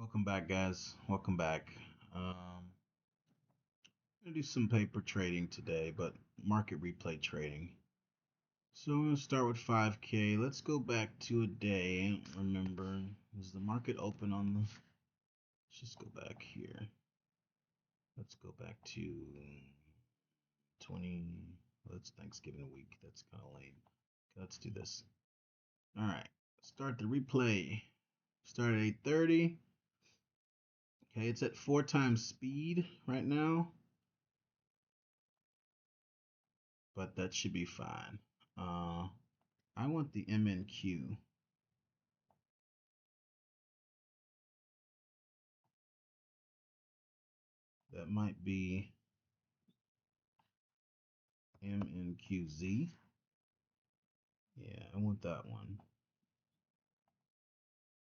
Welcome back, guys. Welcome back. I'm gonna do some paper trading today, but market replay trading. So I'm gonna start with 5K. Let's go back to a day. Remember, is the market open on the? Let's just go back here. Let's go back to 20. That's Thanksgiving week. That's kind of lame. Okay, let's do this. All right. Start the replay. Start at 8:30. Okay, it's at 4 times speed right now, but that should be fine. I want the MNQ. That might be MNQZ. Yeah, I want that one.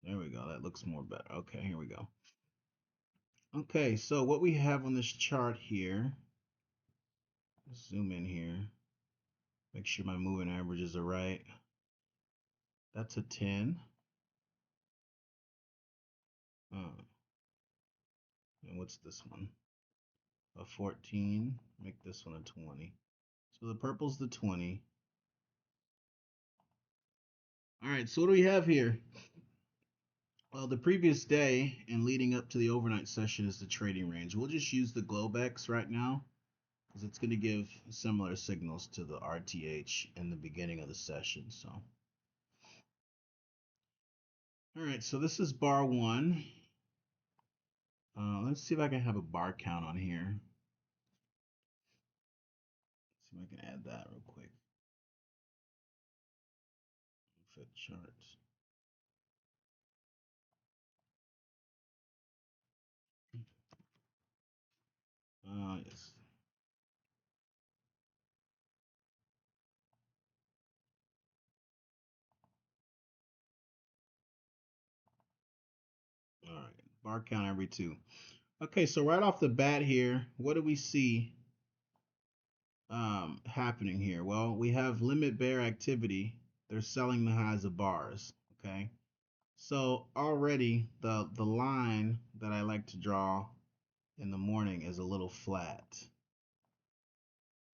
There we go. That looks more better. Okay, here we go. Okay, so what we have on this chart here, zoom in here, make sure my moving averages are right. That's a 10. And what's this one? A 14. Make this one a 20. So the purple's the 20. All right, so what do we have here? Well, the previous day and leading up to the overnight session is the trading range. We'll just use the Globex right now because it's going to give similar signals to the RTH in the beginning of the session. So, all right, so this is bar one. Let's see if I can have a bar count on here. Let's see if I can add that real quick. Fit charts. Yes. All right, bar count every two. Okay, so right off the bat here, what do we see happening here? Well, we have limit bear activity. They're selling the highs of bars. Okay, so already the line that I like to draw in the morning is a little flat.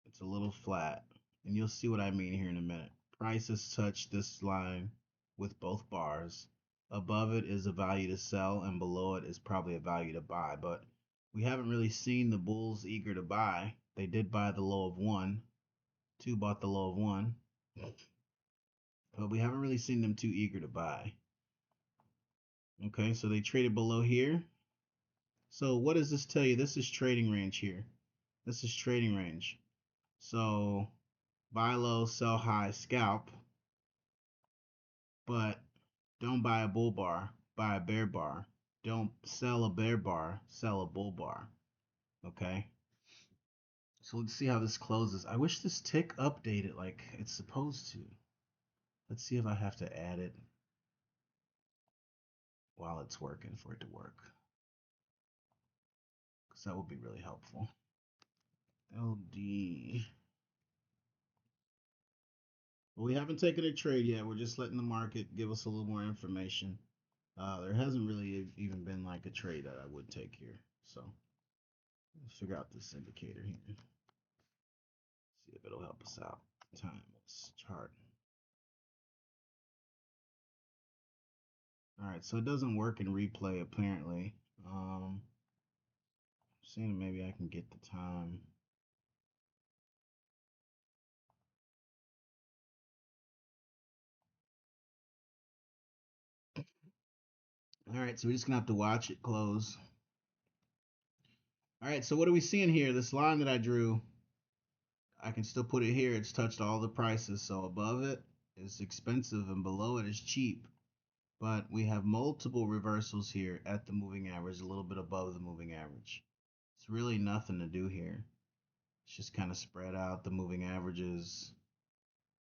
It's a little flat, and you'll see what I mean here in a minute. Price has touched this line with both bars. Above it is a value to sell, and below it is probably a value to buy. But we haven't really seen the bulls eager to buy. They did buy the low of 1. 2 bought the low of 1. But we haven't really seen them too eager to buy. Okay, so they traded below here. So what does this tell you? This is trading range here. This is trading range. So buy low, sell high, scalp. But don't buy a bull bar, buy a bear bar. Don't sell a bear bar, sell a bull bar. Okay? So let's see how this closes. I wish this tick updated like it's supposed to. Let's see if I have to add it while it's working for it to work. Because that would be really helpful. LD. Well, we haven't taken a trade yet. We're just letting the market give us a little more information. There hasn't really even been like a trade that I would take here. So let's figure out this indicator here. See if it'll help us out. Time. Let's chart. All right, so it doesn't work in replay apparently. Seeing maybe I can get the time. All right, so we're just gonna have to watch it close. All right, so what are we seeing here? This line that I drew, I can still put it here. It's touched all the prices. So above it is expensive and below it is cheap. But we have multiple reversals here at the moving average, a little bit above the moving average. It's really nothing to do here. It's just kind of spread out the moving averages.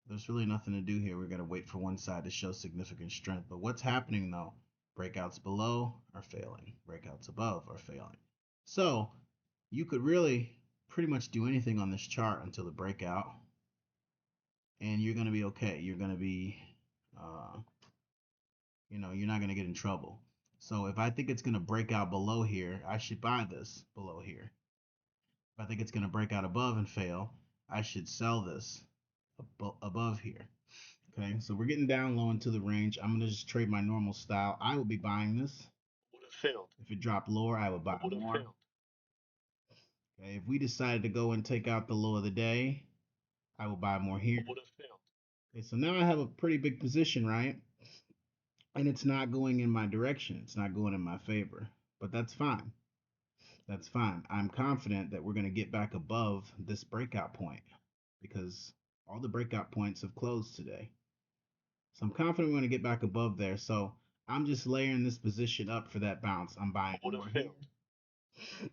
There's really nothing to do here. We're going to wait for one side to show significant strength. But what's happening though? Breakouts below are failing. Breakouts above are failing. So you could really pretty much do anything on this chart until the breakout. And you're going to be okay. You're going to be, you're not going to get in trouble. So if I think it's going to break out below here, I should buy this below here. If I think it's going to break out above and fail, I should sell this above here. Okay, so we're getting down low into the range. I'm going to just trade my normal style. I will be buying this. If it dropped lower, I would buy more. Okay, if we decided to go and take out the low of the day, I will buy more here. Okay, so now I have a pretty big position, right? And it's not going in my direction. It's not going in my favor. But that's fine. That's fine. I'm confident that we're going to get back above this breakout point because all the breakout points have closed today. So I'm confident we're going to get back above there. So I'm just layering this position up for that bounce. I'm buying more here. Okay,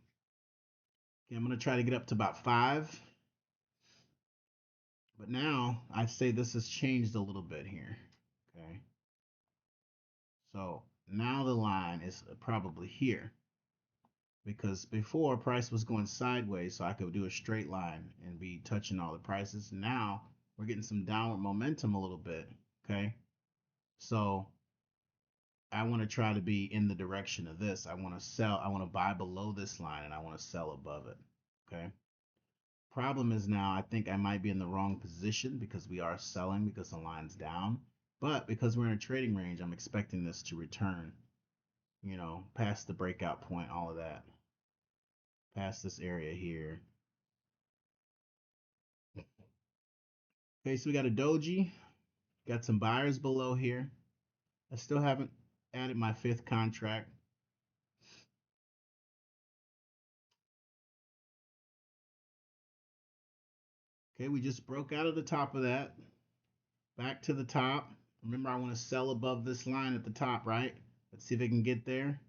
I'm going to try to get up to about 5. But now I'd say this has changed a little bit here. Okay. So now the line is probably here because before price was going sideways, so I could do a straight line and be touching all the prices. Now we're getting some downward momentum a little bit. Okay. So I want to try to be in the direction of this. I want to sell, I want to buy below this line and I want to sell above it. Okay. Problem is now I think I might be in the wrong position because we are selling because the line's down. But because we're in a trading range, I'm expecting this to return, you know, past the breakout point, all of that, past this area here. Okay, so we got a doji, got some buyers below here. I still haven't added my 5th contract. Okay, we just broke out of the top of that, back to the top. Remember, I want to sell above this line at the top, right? Let's see if I can get there.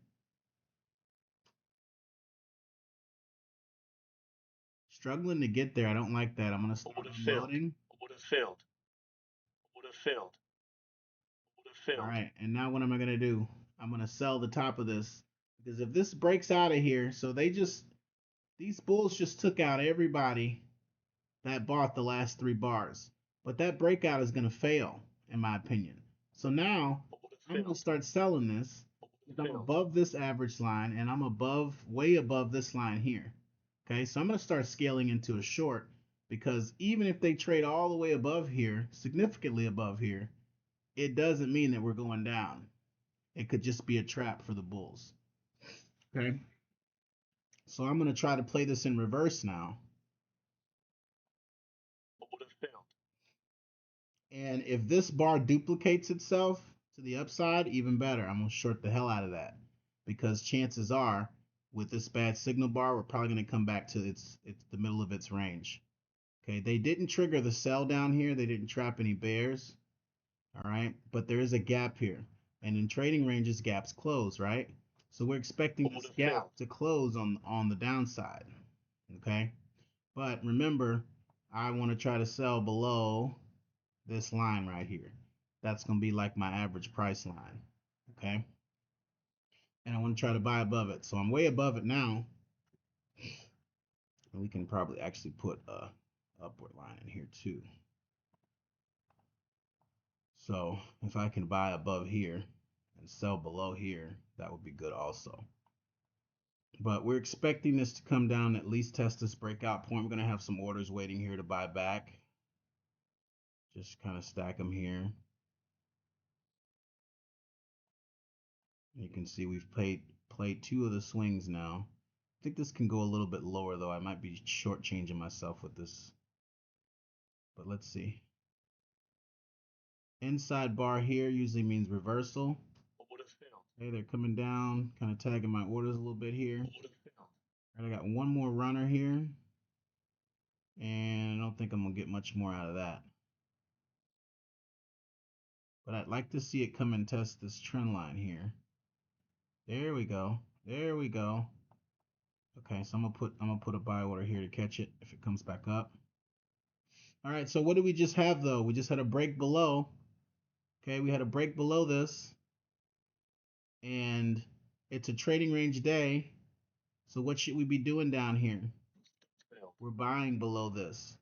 Struggling to get there. I don't like that. I'm going to start unloading. All right, and now what am I going to do? I'm going to sell the top of this because if this breaks out of here, so these bulls just took out everybody that bought the last 3 bars. But that breakout is going to fail, in my opinion. So now I'm going to start selling this. I'm above this average line and I'm above, way above this line here. Okay, so I'm going to start scaling into a short because even if they trade all the way above here, significantly above here, it doesn't mean that we're going down. It could just be a trap for the bulls. Okay, so I'm going to try to play this in reverse now. And if this bar duplicates itself to the upside, even better. I'm going to short the hell out of that because chances are with this bad signal bar, we're probably going to come back to it's the middle of its range. Okay, they didn't trigger the sell down here. They didn't trap any bears. All right, but there is a gap here. And in trading ranges, gaps close, right? So we're expecting this gap to close on the downside. Okay, but remember, I want to try to sell below this line right here. That's going to be like my average price line. Okay. And I want to try to buy above it. So I'm way above it now. And we can probably actually put a upward line in here too. So if I can buy above here and sell below here, that would be good also. But we're expecting this to come down, at least test this breakout point. We're going to have some orders waiting here to buy back. Just kind of stack them here. You can see we've played 2 of the swings now. I think this can go a little bit lower though. I might be shortchanging myself with this. But let's see. Inside bar here usually means reversal. Okay, they're coming down, kind of tagging my orders a little bit here. All right, I got one more runner here. And I don't think I'm going to get much more out of that. But I'd like to see it come and test this trend line here. There we go. There we go. Okay, so I'm gonna put a buy order here to catch it if it comes back up. All right, so what did we just have though? We just had a break below. Okay, we had a break below this. And it's a trading range day. So what should we be doing down here? We're buying below this.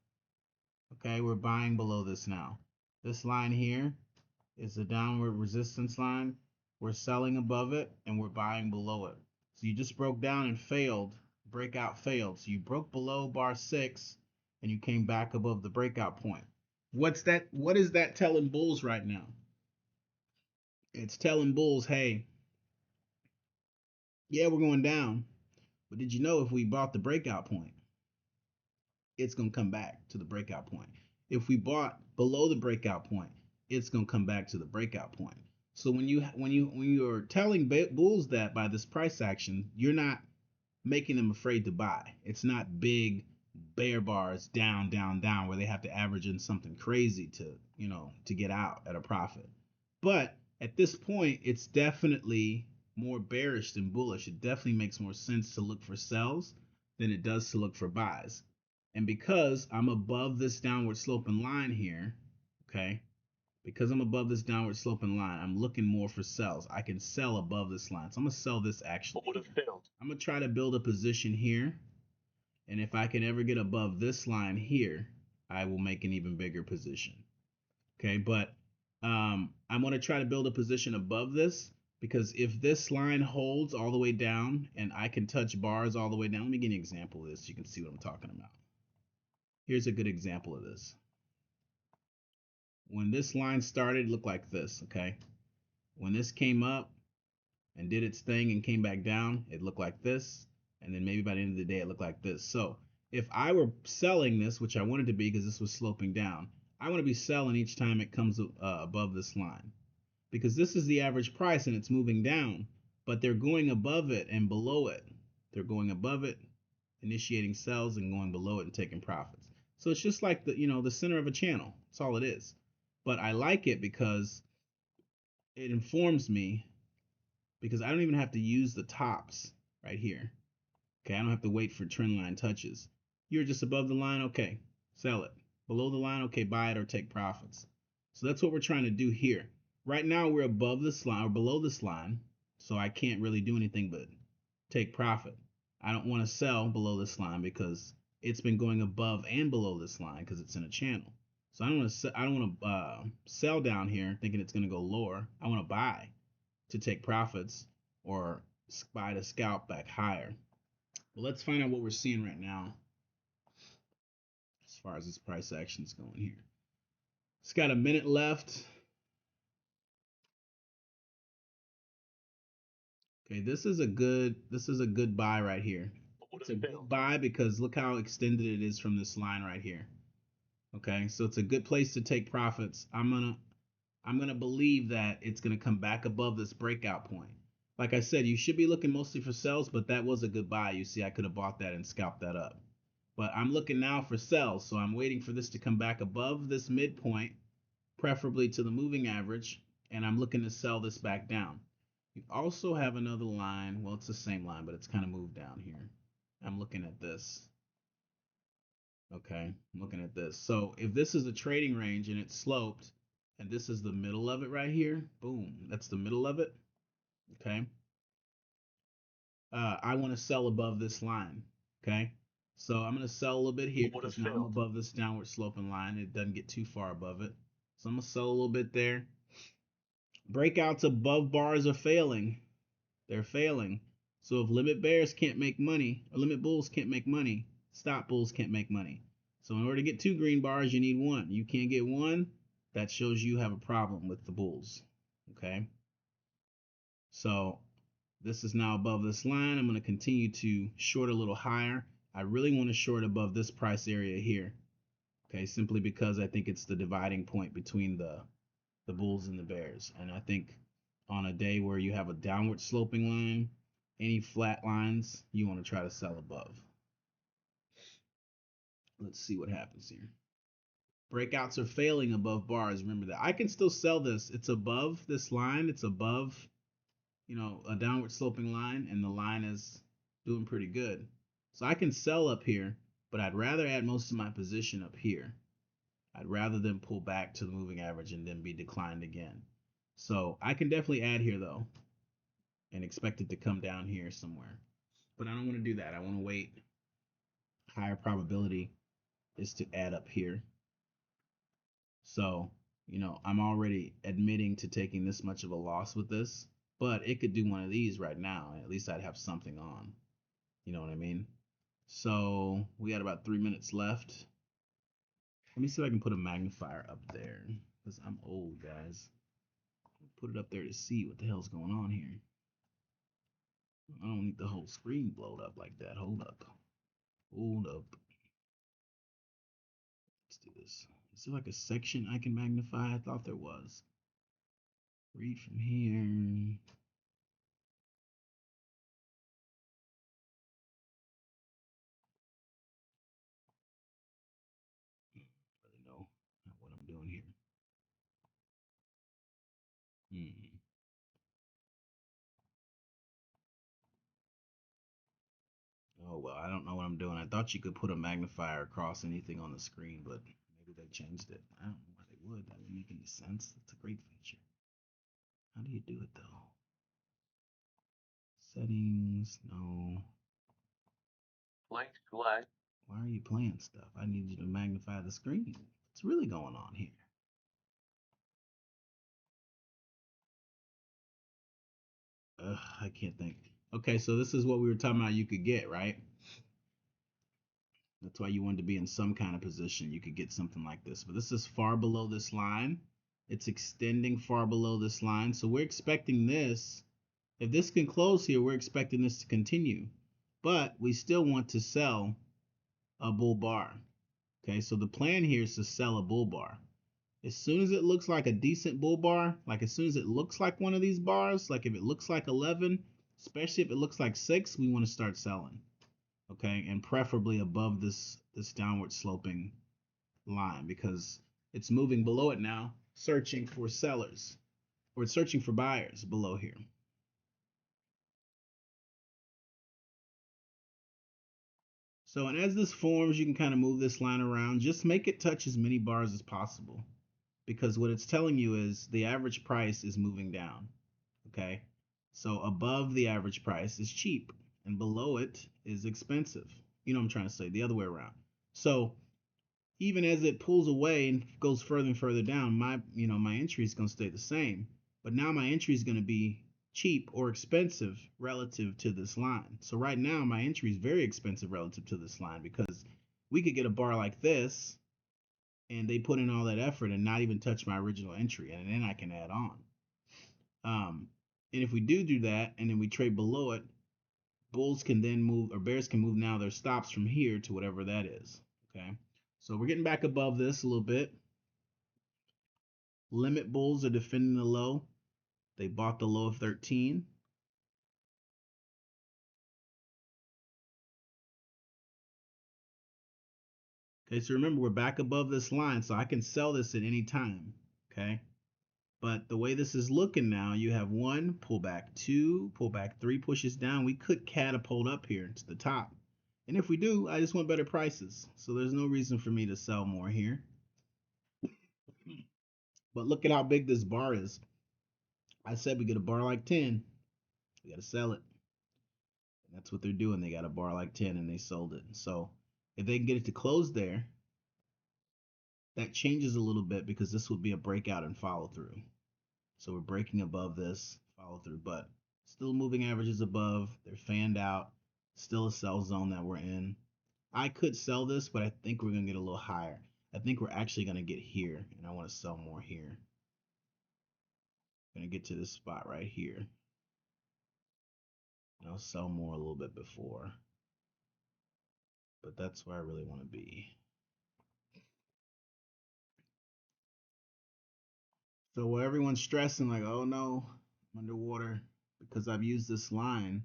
Okay, we're buying below this now. This line here is the downward resistance line. we're selling above it, and we're buying below it. So you just broke down and failed, breakout failed. So you broke below bar 6 and you came back above the breakout point. What's that? What is that telling bulls right now? It's telling bulls, hey, yeah, we're going down, but did you know if we bought the breakout point, it's going to come back to the breakout point. If we bought below the breakout point, it's going to come back to the breakout point. So when you're telling bulls that by this price action, you're not making them afraid to buy. It's not big bear bars down, down, down where they have to average in something crazy to get out at a profit. But at this point, it's definitely more bearish than bullish. It definitely makes more sense to look for sells than it does to look for buys. And because I'm above this downward sloping line here, okay, because I'm above this downward sloping line, I'm looking more for sells. I can sell above this line. So I'm going to sell this actually. I'm going to try to build a position here. And if I can ever get above this line here, I will make an even bigger position. Okay, but I'm going to try to build a position above this, because if this line holds all the way down and I can touch bars all the way down, let me give you an example of this so you can see what I'm talking about. Here's a good example of this. When this line started, it looked like this, okay? When this came up and did its thing and came back down, it looked like this. And then maybe by the end of the day, it looked like this. So if I were selling this, which I wanted to be because this was sloping down, I want to be selling each time it comes above this line, because this is the average price and it's moving down, but they're going above it and below it. They're going above it, initiating sells, and going below it and taking profits. So it's just like the center of a channel. That's all it is. But I like it because it informs me, because I don't even have to use the tops right here. Okay, I don't have to wait for trend line touches. You're just above the line, okay, sell it. Below the line, okay, buy it or take profits. So that's what we're trying to do here. Right now we're above this line or below this line, so I can't really do anything but take profit. I don't want to sell below this line because it's been going above and below this line because it's in a channel. So I don't want to sell down here thinking it's going to go lower. I want to buy to take profits or buy to scalp back higher. Well, let's find out what we're seeing right now as far as this price action is going here. It's got a minute left. Okay, this is a good buy right here. It's a good buy because look how extended it is from this line right here. Okay, so it's a good place to take profits. I'm gonna believe that it's gonna come back above this breakout point. Like I said, you should be looking mostly for sells, but that was a good buy. You see, I could have bought that and scalped that up. But I'm looking now for sells, so I'm waiting for this to come back above this midpoint, preferably to the moving average, and I'm looking to sell this back down. You also have another line. Well, it's the same line, but it's kind of moved down here. I'm looking at this. Okay, I'm looking at this. So if this is a trading range and it's sloped, and this is the middle of it right here, boom, that's the middle of it. Okay. I want to sell above this line. Okay. So I'm going to sell a little bit here because now I'm above this downward sloping line. It doesn't get too far above it. So I'm going to sell a little bit there. Breakouts above bars are failing. They're failing. So if limit bears can't make money, or limit bulls can't make money, stop bulls can't make money. So in order to get 2 green bars, you need 1. You can't get 1, that shows you have a problem with the bulls. Okay. So this is now above this line. I'm going to continue to short a little higher. I really want to short above this price area here. Okay, simply because I think it's the dividing point between the bulls and the bears. And I think on a day where you have a downward sloping line, any flat lines, you want to try to sell above. Let's see what happens here. Breakouts are failing above bars. Remember that. I can still sell this. It's above this line. It's above, a downward sloping line, and the line is doing pretty good. So I can sell up here, but I'd rather add most of my position up here. I'd rather than pull back to the moving average and then be declined again. So I can definitely add here though and expect it to come down here somewhere. But I don't want to do that. I want to wait. Higher probability is to add up here. So, I'm already admitting to taking this much of a loss with this, but it could do one of these right now, and at least I'd have something on. You know what I mean? So we got about 3 minutes left. Let me see if I can put a magnifier up there, because I'm old, guys. Put it up there to see what the hell's going on here. I don't need the whole screen blowed up like that. Hold up. Hold up. Let's do this. Is there like a section I can magnify? I thought there was. Read from here. I don't really know what I'm doing here. Oh well, I don't know what I'm doing. I thought you could put a magnifier across anything on the screen, but maybe they changed it. I don't know why they would. That doesn't make any sense. That's a great feature. How do you do it though? Settings, no. Why are you playing stuff? I need you to magnify the screen. What's really going on here? I can't think. Okay, so this is what we were talking about you could get, right? That's why you wanted to be in some kind of position. You could get something like this. But this is far below this line. It's extending far below this line. So we're expecting this. If this can close here, we're expecting this to continue. But we still want to sell a bull bar. Okay, so the plan here is to sell a bull bar. As soon as it looks like a decent bull bar, like as soon as it looks like one of these bars, like if it looks like 11, especially if it looks like 6, we want to start selling. Okay, and preferably above this downward sloping line, because it's moving below it now, searching for sellers, or it's searching for buyers below here. So, and as this forms, you can kind of move this line around. Just make it touch as many bars as possible, because what it's telling you is the average price is moving down. Okay, so above the average price is cheap, and below it is expensive. You know what I'm trying to say, the other way around. So even as it pulls away and goes further and further down, my entry is going to stay the same. But now my entry is going to be cheap or expensive relative to this line. So right now my entry is very expensive relative to this line, because we could get a bar like this and they put in all that effort and not even touch my original entry, and then I can add on. And if we do that and then we trade below it, bulls can then move, or bears can move now their stops from here to whatever that is. Okay, so we're getting back above this a little bit. Limit bulls are defending the low. They bought the low of 13. Okay, so remember, we're back above this line, so I can sell this at any time. Okay, but the way this is looking now, you have 1 pullback, 2 pullback, 3 pushes down. We could catapult up here to the top, and if we do, I just want better prices, so there's no reason for me to sell more here. But look at how big this bar is. I said we get a bar like 10, we got to sell it. And that's what they're doing. They got a bar like 10 and they sold it. So if they can get it to close there, that changes a little bit, because this would be a breakout and follow through. So we're breaking above this follow through, but still moving averages above. They're fanned out. Still a sell zone that we're in. I could sell this, but I think we're going to get a little higher. I think we're actually going to get here, and I want to sell more here. I'm going to get to this spot right here. And I'll sell more a little bit before. But that's where I really want to be. So where everyone's stressing like, oh no, I'm underwater, because I've used this line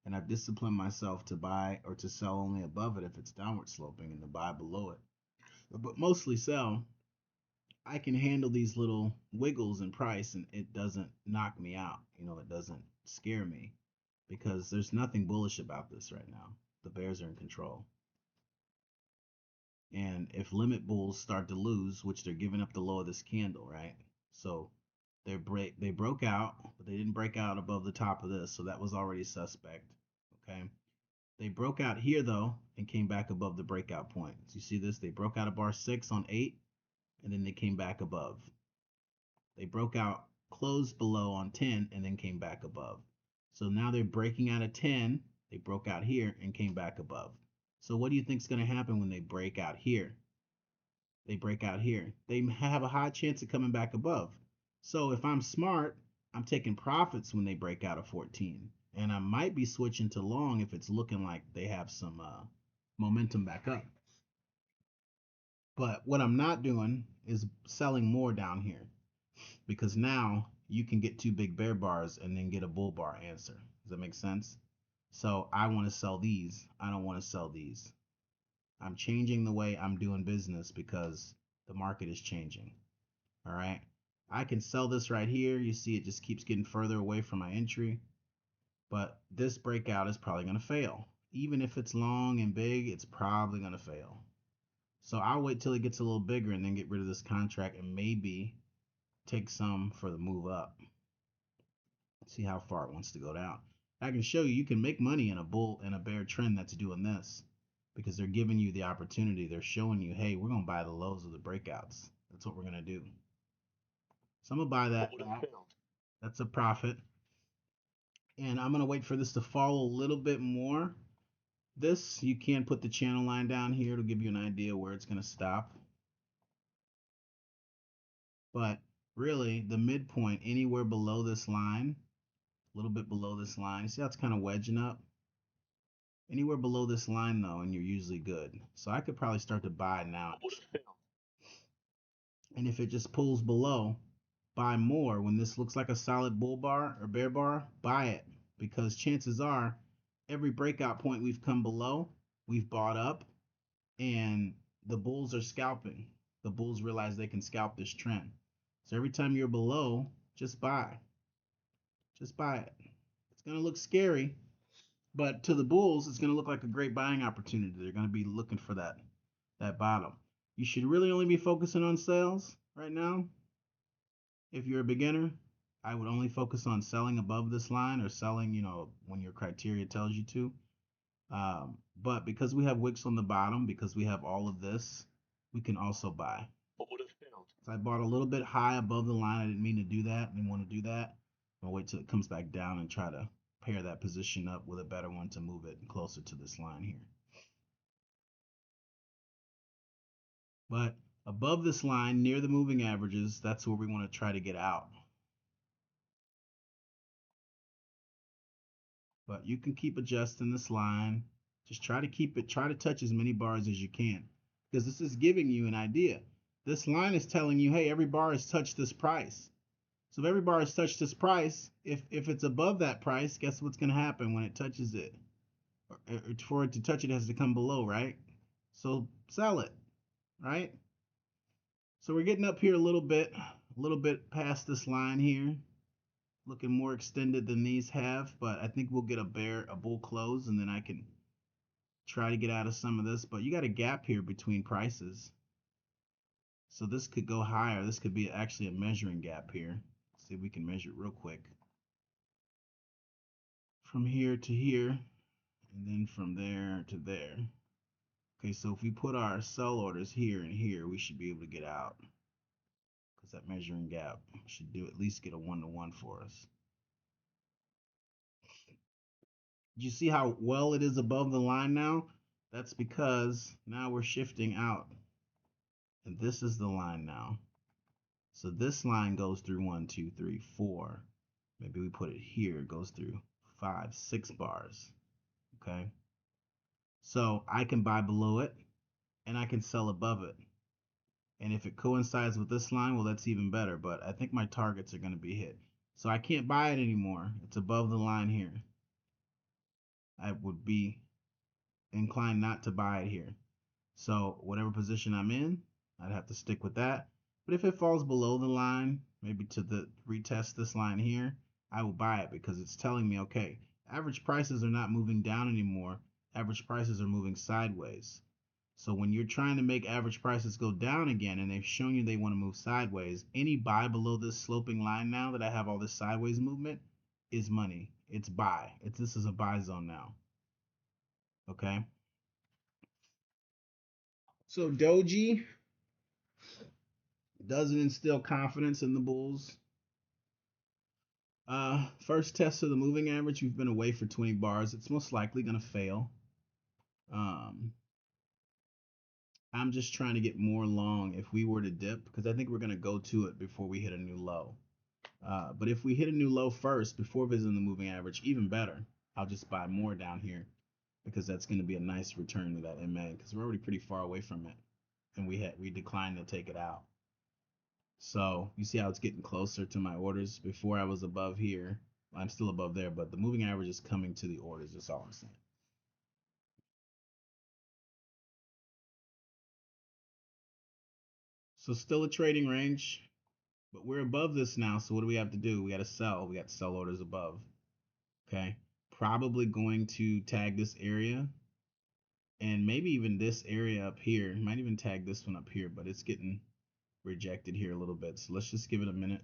and I've disciplined myself to buy or to sell only above it if it's downward sloping, and to buy below it. But mostly sell. I can handle these little wiggles in price and it doesn't knock me out. It doesn't scare me, because there's nothing bullish about this right now. The bears are in control. And if limit bulls start to lose, which they're giving up the low of this candle, right? So they broke out, but they didn't break out above the top of this, so that was already suspect. Okay. They broke out here though and came back above the breakout point. So you see this? They broke out of bar 6 on 8, and then they came back above. They broke out closed below on 10 and then came back above. So now they're breaking out of 10. They broke out here and came back above. So what do you think is going to happen when they break out here? They break out here. They have a high chance of coming back above. So if I'm smart, I'm taking profits when they break out of 14. And I might be switching to long if it's looking like they have some momentum back up. But what I'm not doing is selling more down here, because now you can get two big bear bars and then get a bull bar answer. Does that make sense? So I want to sell these. I don't want to sell these. I'm changing the way I'm doing business because the market is changing. All right. I can sell this right here. You see it just keeps getting further away from my entry. But this breakout is probably going to fail. Even if it's long and big, it's probably going to fail. So I'll wait till it gets a little bigger and then get rid of this contract and maybe take some for the move up. See how far it wants to go down. I can show you, you can make money in a bull and a bear trend that's doing this, because they're giving you the opportunity. They're showing you, hey, we're going to buy the lows of the breakouts. That's what we're going to do. So I'm going to buy that. That's a profit. And I'm going to wait for this to fall a little bit more. This, you can put the channel line down here to give you an idea where it's going to stop. But really, the midpoint, anywhere below this line, a little bit below this line, see how it's kind of wedging up? Anywhere below this line, though, and you're usually good. So I could probably start to buy now. And if it just pulls below, buy more. When this looks like a solid bull bar or bear bar, buy it. Because chances are, every breakout point we've come below, we've bought up, and the bulls are scalping. The bulls realize they can scalp this trend. So every time you're below, just buy. Just buy it. It's going to look scary, but to the bulls, it's going to look like a great buying opportunity. They're going to be looking for that bottom. You should really only be focusing on sales right now. If you're a beginner, I would only focus on selling above this line, or selling, when your criteria tells you to. But because we have wicks on the bottom, because we have all of this, we can also buy. So I bought a little bit high above the line. I didn't mean to do that. I didn't want to do that. I'll wait till it comes back down and try to pair that position up with a better one to move it closer to this line here. But above this line, near the moving averages, that's where we want to try to get out. But you can keep adjusting this line. Just try to touch as many bars as you can, because this is giving you an idea. This line is telling you, hey, every bar has touched this price. So if every bar has touched this price, if it's above that price, guess what's going to happen when it touches it? Or for it to touch it, it has to come below, right? So sell it, right? So we're getting up here a little bit past this line here, looking more extended than these have, but I think we'll get a bull close, and then I can try to get out of some of this. But you got a gap here between prices, so this could go higher. This could be actually a measuring gap here. Let's see if we can measure it real quick. From here to here, and then from there to there. Okay, so if we put our sell orders here and here, we should be able to get out, because that measuring gap should at least get a 1-to-1 for us. You see how well it is above the line now? That's because now we're shifting out, and this is the line now. So this line goes through 1, 2, 3, 4. Maybe we put it here. It goes through 5, 6 bars. Okay. So I can buy below it, and I can sell above it. And if it coincides with this line, well, that's even better. But I think my targets are going to be hit. So I can't buy it anymore. It's above the line here. I would be inclined not to buy it here. So whatever position I'm in, I'd have to stick with that. But if it falls below the line, maybe to retest this line here, I will buy it, because it's telling me, okay, average prices are not moving down anymore. Average prices are moving sideways. So when you're trying to make average prices go down again, and they've shown you they want to move sideways, any buy below this sloping line now that I have all this sideways movement is money. It's buy. This is a buy zone now. Okay. So Doji doesn't instill confidence in the bulls. First test of the moving average, we've been away for 20 bars. It's most likely going to fail. Um, I'm just trying to get more long if we were to dip, because I think we're going to go to it before we hit a new low. But if we hit a new low first before visiting the moving average, even better. I'll just buy more down here because that's going to be a nice return to that MA because we're already pretty far away from it, and we declined to take it out. So you see how it's getting closer to my orders. Before I was above here, I'm still above there, but the moving average is coming to the orders. That's all I'm saying. So still a trading range, but we're above this now. So what do we have to do? We got to sell. We got to sell orders above. Okay. Probably going to tag this area and maybe even this area up here. Might even tag this one up here, but it's getting rejected here a little bit. So let's just give it a minute.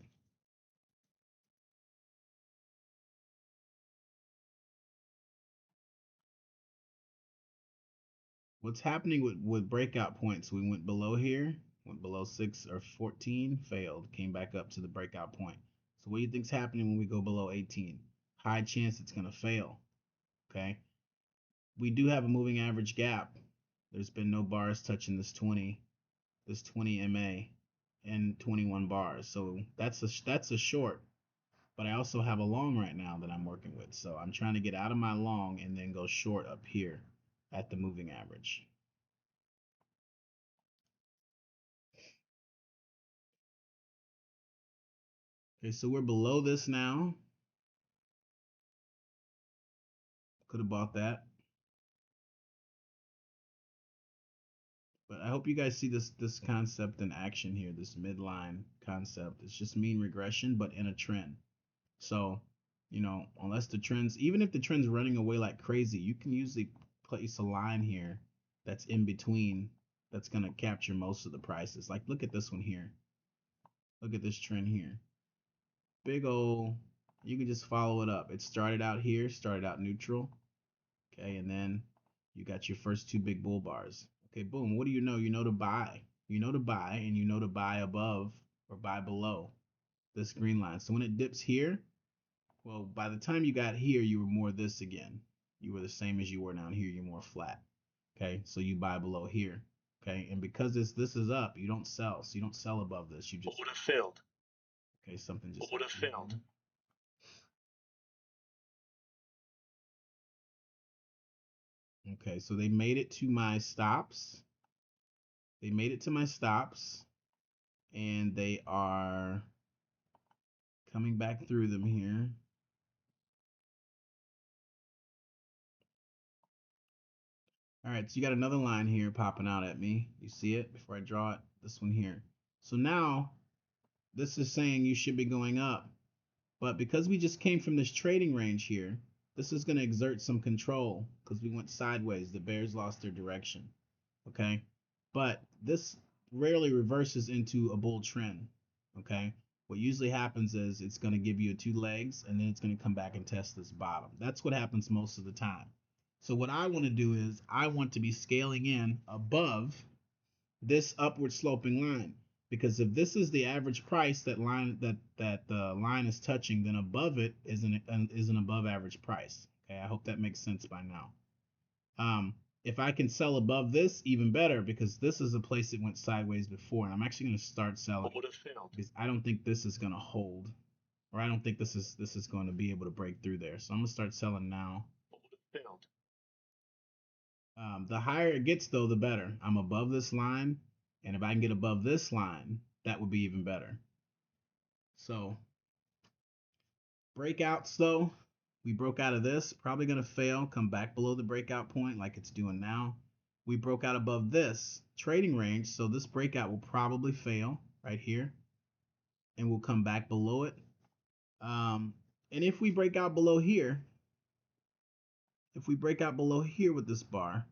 What's happening with breakout points? We went below here, went below 6 or 14, failed, came back up to the breakout point. So what do you think's happening when we go below 18? High chance it's going to fail. Okay. We do have a moving average gap. There's been no bars touching this 20 MA and 21 bars. So that's a short, but I also have a long right now that I'm working with. So I'm trying to get out of my long and then go short up here at the moving average. Okay, so we're below this now. Could have bought that. But I hope you guys see this concept in action here, this midline concept. It's just mean regression, but in a trend. So, unless the trends, even if the trend's running away like crazy, you can usually place a line here that's in between that's going to capture most of the prices. Like, look at this one here. Look at this trend here. Big old, you can just follow it up. It started out here, started out neutral. Okay, and then you got your first two big bull bars. Okay, boom. What do you know? You know to buy. You know to buy, and you know to buy above or buy below this green line. So when it dips here, well, by the time you got here, you were more this again. You were the same as you were down here. You're more flat. Okay, so you buy below here. Okay, and because this is up, you don't sell. So you don't sell above this. You just would have failed. Okay, something just Would have failed. Okay, so they made it to my stops. They made it to my stops, and they are coming back through them here. All right, so you got another line here popping out at me. You see it before I draw it? This one here. So now this is saying you should be going up. But because we just came from this trading range here, this is going to exert some control because we went sideways. The bears lost their direction. Okay. But this rarely reverses into a bull trend. Okay. What usually happens is it's going to give you two legs and then it's going to come back and test this bottom. That's what happens most of the time. So what I want to do is I want to be scaling in above this upward sloping line, because if this is the average price that the line is touching, then above it is an above average price. Okay, I hope that makes sense by now. If I can sell above this, even better, because this is a place it went sideways before, and I'm actually going to start selling because I don't think this is going to hold, or I don't think this is going to be able to break through there. So I'm going to start selling now. The higher it gets, though, the better. I'm above this line, and if I can get above this line, that would be even better. So breakouts, though, we broke out of this, probably going to fail, come back below the breakout point like it's doing now. We broke out above this trading range, so this breakout will probably fail right here, and we'll come back below it. And if we break out below here, if we break out below here with this bar,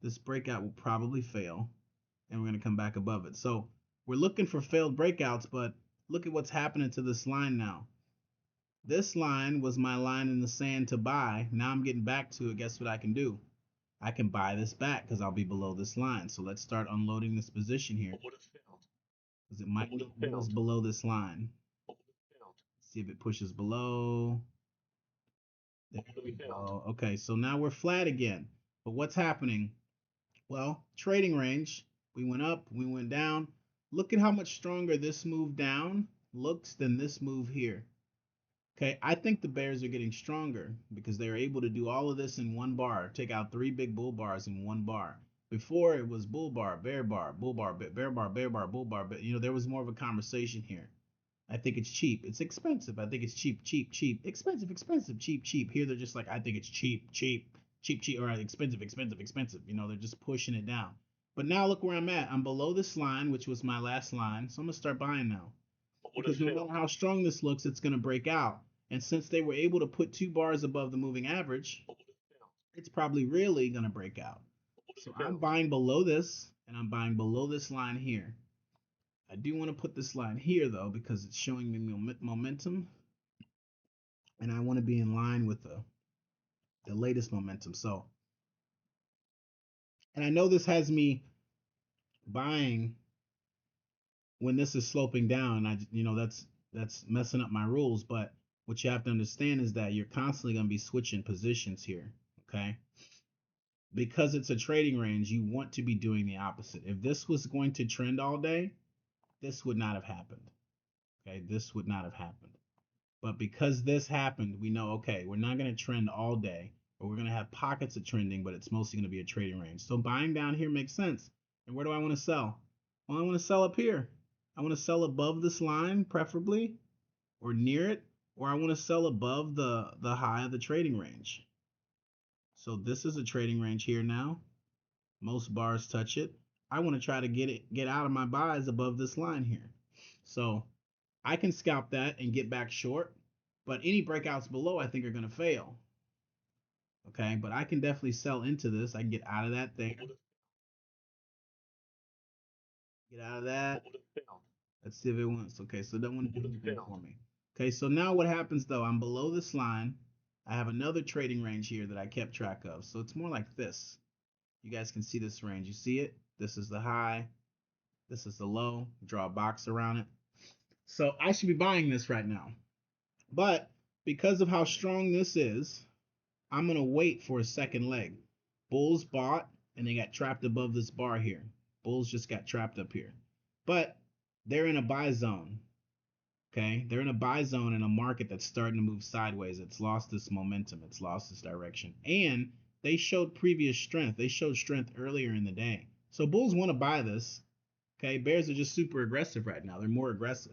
this breakout will probably fail, and we're going to come back above it. So we're looking for failed breakouts, but look at what's happening to this line now. This line was my line in the sand to buy. Now I'm getting back to it. Guess what I can do? I can buy this back because I'll be below this line. So let's start unloading this position here because it might get us below this line. See if it pushes below. There we go. Okay, so now we're flat again. But what's happening? Well, trading range, we went up, we went down. Look at how much stronger this move down looks than this move here. Okay, I think the bears are getting stronger because they're able to do all of this in one bar, take out 3 big bull bars in one bar. Before it was bull bar, bull bar, bear bar, bear bar, bull bar, but there was more of a conversation here. I think it's cheap. It's expensive. I think it's cheap, cheap, cheap, expensive, expensive, cheap, cheap. Here they're just like, I think it's cheap, cheap, cheap, cheap, or expensive, expensive, expensive. They're just pushing it down. But now look where I'm at. I'm below this line, which was my last line. So I'm gonna start buying now. Because no matter how strong this looks, it's gonna break out. And since they were able to put 2 bars above the moving average, it's probably really gonna break out. So I'm buying below this, and I'm buying below this line here. I do want to put this line here though because it's showing me momentum, and I want to be in line with the latest momentum. So, and I know this has me buying when this is sloping down. That's messing up my rules. But what you have to understand is that you're constantly going to be switching positions here. Okay. Because it's a trading range, you want to be doing the opposite. If this was going to trend all day, this would not have happened. Okay. This would not have happened. But because this happened, we know, okay, we're not going to trend all day, or we're going to have pockets of trending, but it's mostly going to be a trading range. So buying down here makes sense. And where do I want to sell? Well, I want to sell up here. I want to sell above this line, preferably, or near it, or I want to sell above the high of the trading range. So this is a trading range here now. Most bars touch it. I want to try to get out of my buys above this line here. So I can scalp that and get back short, but any breakouts below I think are going to fail. Okay, but I can definitely sell into this. I can get out of that there. Get out of that. Let's see if it wants. Okay, so it doesn't want to do anything for me. Okay, so now what happens though? I'm below this line. I have another trading range here that I kept track of. So it's more like this. You guys can see this range. You see it? This is the high. This is the low. Draw a box around it. So I should be buying this right now. But because of how strong this is, I'm going to wait for a second leg. Bulls bought and they got trapped above this bar here. Bulls just got trapped up here. But they're in a buy zone. Okay? They're in a buy zone in a market that's starting to move sideways. It's lost this momentum. It's lost this direction. And they showed previous strength. They showed strength earlier in the day. So Bulls want to buy this. Okay? Bears are just super aggressive right now. They're more aggressive.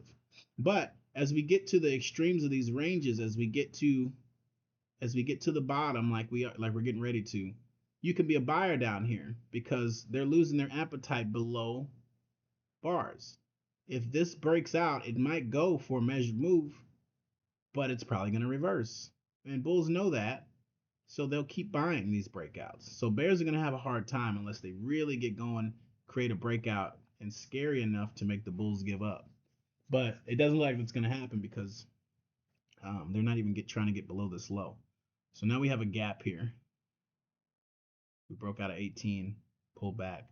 But as we get to the extremes of these ranges, as we get to the bottom, like we're getting ready to, you can be a buyer down here because they're losing their appetite below bars. If this breaks out, it might go for a measured move, but it's probably going to reverse. And bulls know that, so they'll keep buying these breakouts. So bears are going to have a hard time unless they really get going, create a breakout, and scary enough to make the bulls give up. But it doesn't look like it's going to happen because they're not even trying to get below this low. So now we have a gap here. We broke out of 18, pulled back.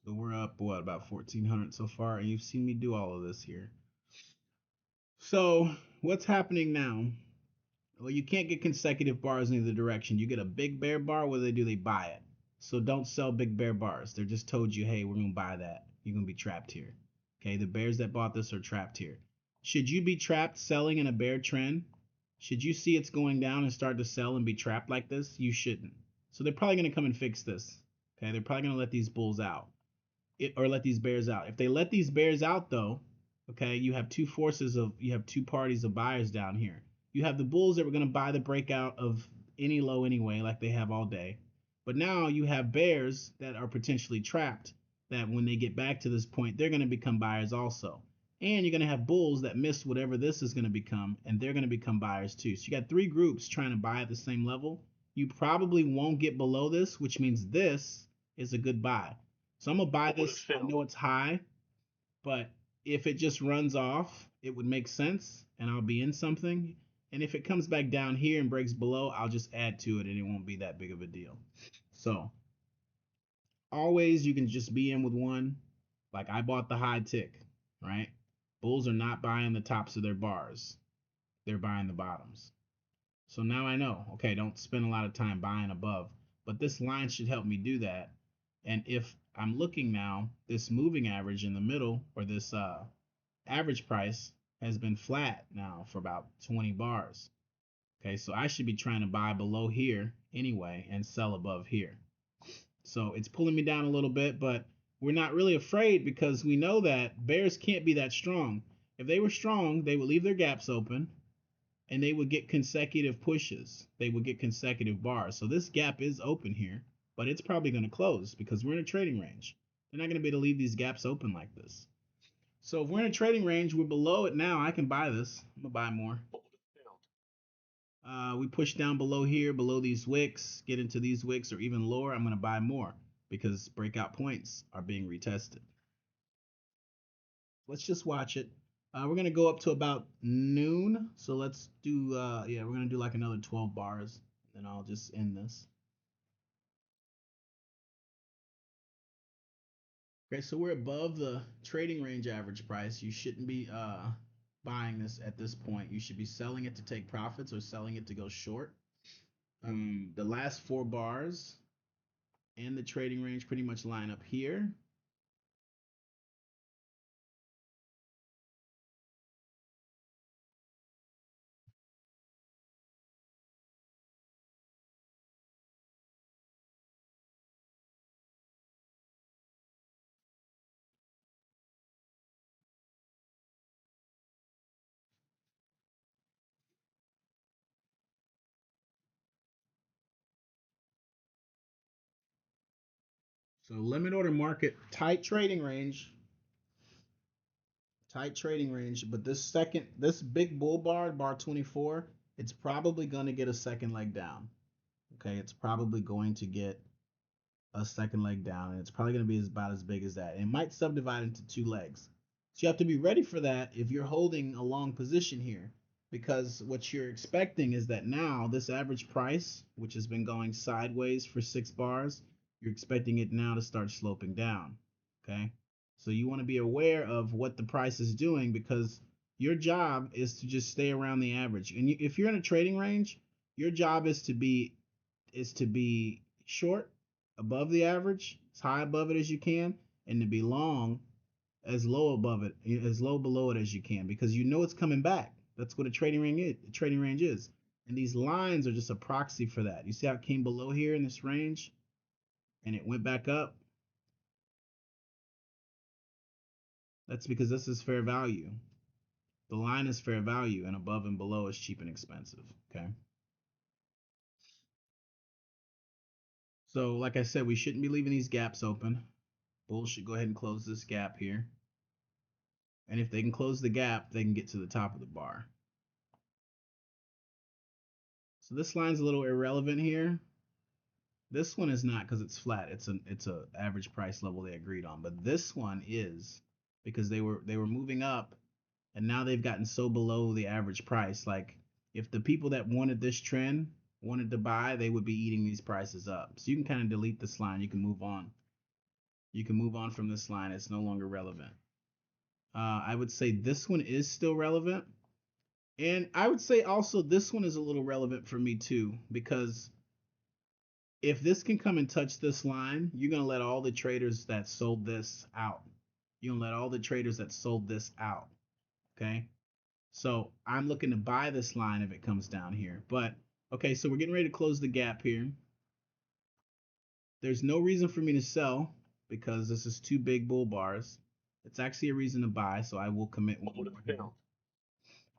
So we're up, what, about 1,400 so far, and you've seen me do all of this here. So what's happening now? Well, you can't get consecutive bars in either direction. You get a big bear bar, what do? They buy it. So don't sell big bear bars. They're just told you, hey, we're going to buy that. You're going to be trapped here. Okay, the bears that bought this are trapped here. Should you be trapped selling in a bear trend? Should you see it's going down and start to sell and be trapped like this? You shouldn't. So they're probably going to come and fix this. Okay, they're probably going to let these bulls out. Or let these bears out. If they let these bears out though, okay, you have two parties of buyers down here. You have the bulls that were going to buy the breakout of any low anyway, like they have all day. But now you have bears that are potentially trapped, that when they get back to this point, they're going to become buyers also. And you're going to have bulls that miss whatever this is going to become, and they're going to become buyers too. So you got 3 groups trying to buy at the same level. You probably won't get below this, which means this is a good buy. So I'm going to buy this. I know it's high, but if it just runs off, it would make sense and I'll be in something. And if it comes back down here and breaks below, I'll just add to it and it won't be that big of a deal. So always you can just be in with one. Like I bought the high tick, right? Bulls are not buying the tops of their bars. They're buying the bottoms. So now I know, okay, don't spend a lot of time buying above. But this line should help me do that. And if I'm looking now, this moving average in the middle, or this average price, has been flat now for about 20 bars. Okay, so I should be trying to buy below here anyway and sell above here. So it's pulling me down a little bit, but we're not really afraid because we know that bears can't be that strong. If they were strong, they would leave their gaps open and they would get consecutive pushes. They would get consecutive bars. So this gap is open here, but it's probably going to close because we're in a trading range. They're not going to be able to leave these gaps open like this. So if we're in a trading range, we're below it now. I can buy this. I'm going to buy more. We push down below here, below these wicks, get into these wicks or even lower. I'm going to buy more because breakout points are being retested. Let's just watch it. We're going to go up to about noon. So let's do, yeah, we're going to do like another 12 bars. Then I'll just end this. Okay, so we're above the trading range average price. You shouldn't be buying this at this point. You should be selling it to take profits or selling it to go short. The last 4 bars and the trading range pretty much line up here. So limit order market, tight trading range. But this big bull bar, bar 24, it's probably going to get a second leg down. Okay, it's probably going to get a second leg down, and it's probably going to be about as big as that. It might subdivide into 2 legs. So you have to be ready for that if you're holding a long position here, because what you're expecting is that now this average price, which has been going sideways for 6 bars, you're expecting it now to start sloping down. Okay, so you want to be aware of what the price is doing because your job is to just stay around the average. And if you're in a trading range, your job is to be short above the average, as high above it as you can, and to be long as low above it, as low below it as you can, because you know it's coming back. That's what a trading range is. A trading range is, and these lines are just a proxy for that. You see how it came below here in this range, and it went back up. That's because this is fair value. The line is fair value, and above and below is cheap and expensive. Okay. So, like I said, we shouldn't be leaving these gaps open. Bulls should go ahead and close this gap here. And if they can close the gap, they can get to the top of the bar. So this line's a little irrelevant here. This one is not because it's flat. It's a average price level they agreed on. But this one is because they were moving up and now they've gotten so below the average price. Like if the people that wanted this trend wanted to buy, they would be eating these prices up. So you can kind of delete this line. You can move on. You can move on from this line. It's no longer relevant. I would say this one is still relevant. And I would say also this one is a little relevant for me too, because if this can come and touch this line, you're going to let all the traders that sold this out. You're going to let all the traders that sold this out. Okay. So I'm looking to buy this line if it comes down here. But okay, so we're getting ready to close the gap here. There's no reason for me to sell because this is 2 big bull bars. It's actually a reason to buy, so I will commit one more here.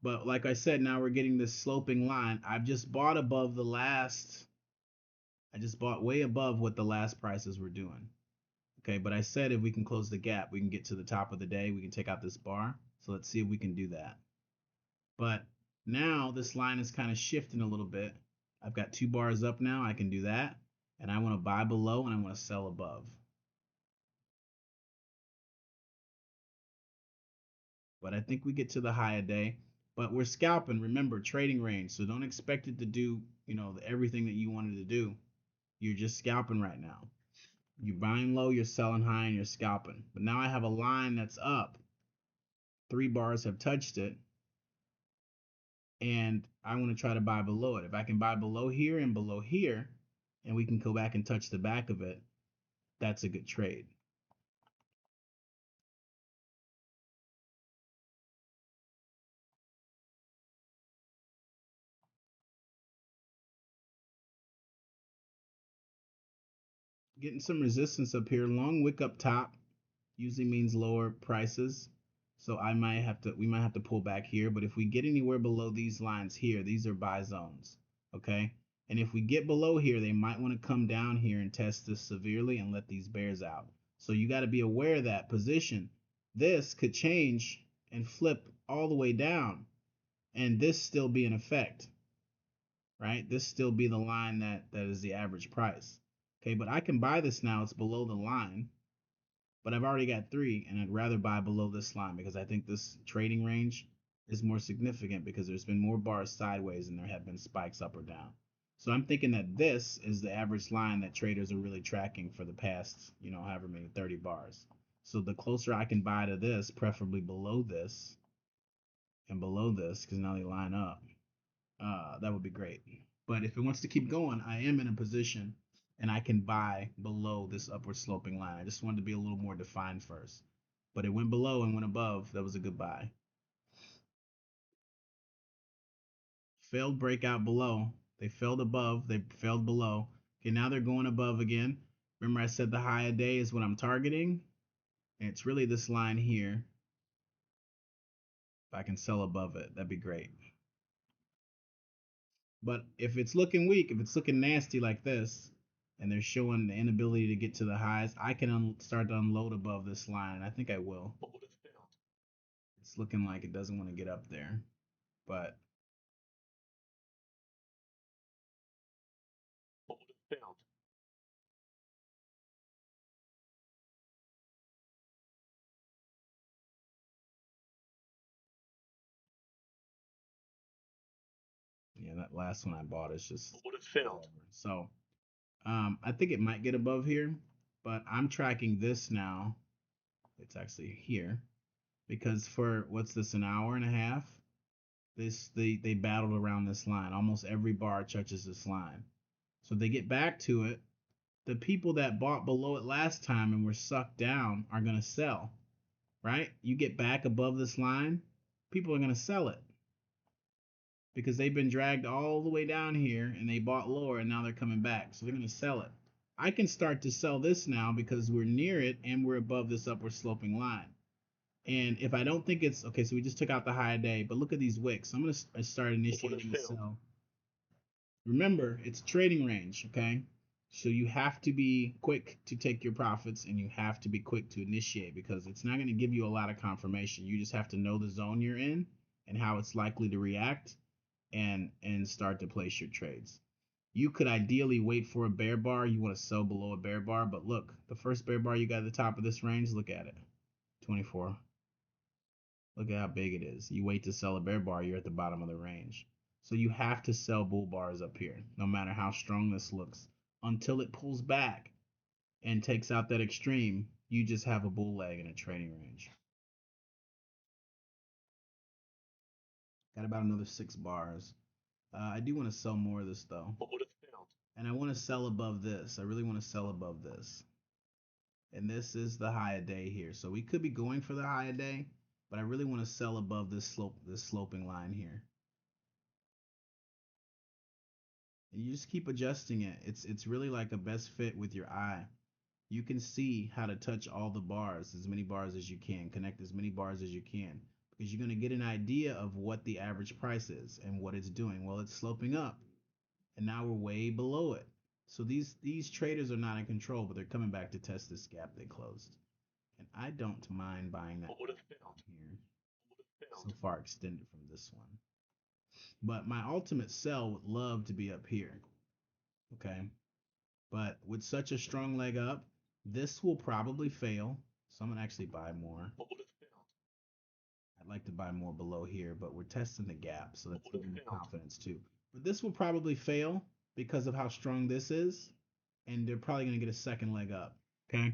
But like I said, now we're getting this sloping line. I've just bought above the last, I just bought way above what the last prices were doing. Okay, but I said if we can close the gap, we can get to the top of the day. We can take out this bar. So let's see if we can do that. But now this line is kind of shifting a little bit. I've got 2 bars up now. I can do that. And I want to buy below and I want to sell above. but I think we get to the high a day. But we're scalping, remember, trading range. So don't expect it to do, everything that you wanted to do. You're just scalping right now. You're buying low, you're selling high, and you're scalping. But now I have a line that's up. 3 bars have touched it, and I want to try to buy below it. If I can buy below here and below here, and we can go back and touch the back of it, that's a good trade. Getting some resistance up here. Long wick up top usually means lower prices. So we might have to pull back here. But if we get anywhere below these lines here, these are buy zones. Okay. And if we get below here, they might want to come down here and test this severely and let these bears out. So you got to be aware of that position. This could change and flip all the way down, and this still be in effect, right? This still be the line that is the average price. Okay, but I can buy this now. It's below the line, but I've already got 3, and I'd rather buy below this line because I think this trading range is more significant because there's been more bars sideways than there have been spikes up or down. So I'm thinking that this is the average line that traders are really tracking for the past, however many 30 bars. So the closer I can buy to this, preferably below this and below this, because now they line up, that would be great. But if it wants to keep going, I am in a position and I can buy below this upward sloping line. I just wanted to be a little more defined first. But it went below and went above. That was a good buy. Failed breakout below. They failed above. They failed below. Okay, now they're going above again. Remember I said the high a day is what I'm targeting? And it's really this line here. If I can sell above it, that'd be great. But if it's looking weak, if it's looking nasty like this, and they're showing the inability to get to the highs, I can start to unload above this line. I think I will. It's looking like it doesn't want to get up there, but yeah, that last one I bought is just whatever. So I think it might get above here, but I'm tracking this now. It's actually here because for what's this, an hour and a half? They battled around this line. Almost every bar touches this line. So they get back to it. The people that bought below it last time and were sucked down are going to sell, right? You get back above this line, people are going to sell it because they've been dragged all the way down here and they bought lower and now they're coming back. So they're going to sell it. I can start to sell this now because we're near it and we're above this upward sloping line. And if I don't think it's okay, so we just took out the high day, but look at these wicks. I'm going to start initiating the sell. Remember, it's trading range, okay? So you have to be quick to take your profits and you have to be quick to initiate because it's not going to give you a lot of confirmation. You just have to know the zone you're in and how it's likely to react and start to place your trades. You could ideally wait for a bear bar. You want to sell below a bear bar, but look, the first bear bar you got at the top of this range, look at it. 24. Look at how big it is. You wait to sell a bear bar, you're at the bottom of the range. So you have to sell bull bars up here, no matter how strong this looks, until it pulls back and takes out that extreme. You just have a bull leg in a trading range. Got about another 6 bars. I do want to sell more of this though. And I want to sell above this. I really want to sell above this. And this is the high a day here. So we could be going for the high a day, but I really want to sell above this sloping line here. And you just keep adjusting it. It's really like a best fit with your eye. You can see how to touch all the bars, as many bars as you can, connect as many bars as you can, because you're going to get an idea of what the average price is and what it's doing. Well, it's sloping up, and now we're way below it. So these traders are not in control, but they're coming back to test this gap they closed. And I don't mind buying that here. So far extended from this one. But my ultimate sell would love to be up here. Okay. But with such a strong leg up, this will probably fail. So I'm gonna actually buy more. I'd like to buy more below here, but we're testing the gap, so that's giving me confidence too. But this will probably fail because of how strong this is, and they're probably going to get a second leg up. Okay.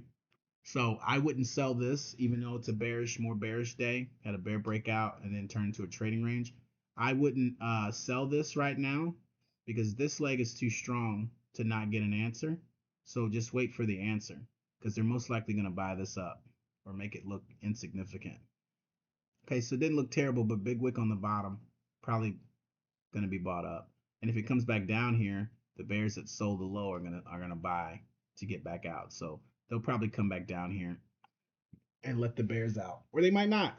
So I wouldn't sell this, even though it's a more bearish day, had a bear breakout and then turned into a trading range. I wouldn't sell this right now because this leg is too strong to not get an answer. So just wait for the answer because they're most likely going to buy this up or make it look insignificant. Okay, so it didn't look terrible, but big wick on the bottom, probably going to be bought up. And if it comes back down here, the bears that sold the low are gonna buy to get back out. So they'll probably come back down here and let the bears out, or they might not.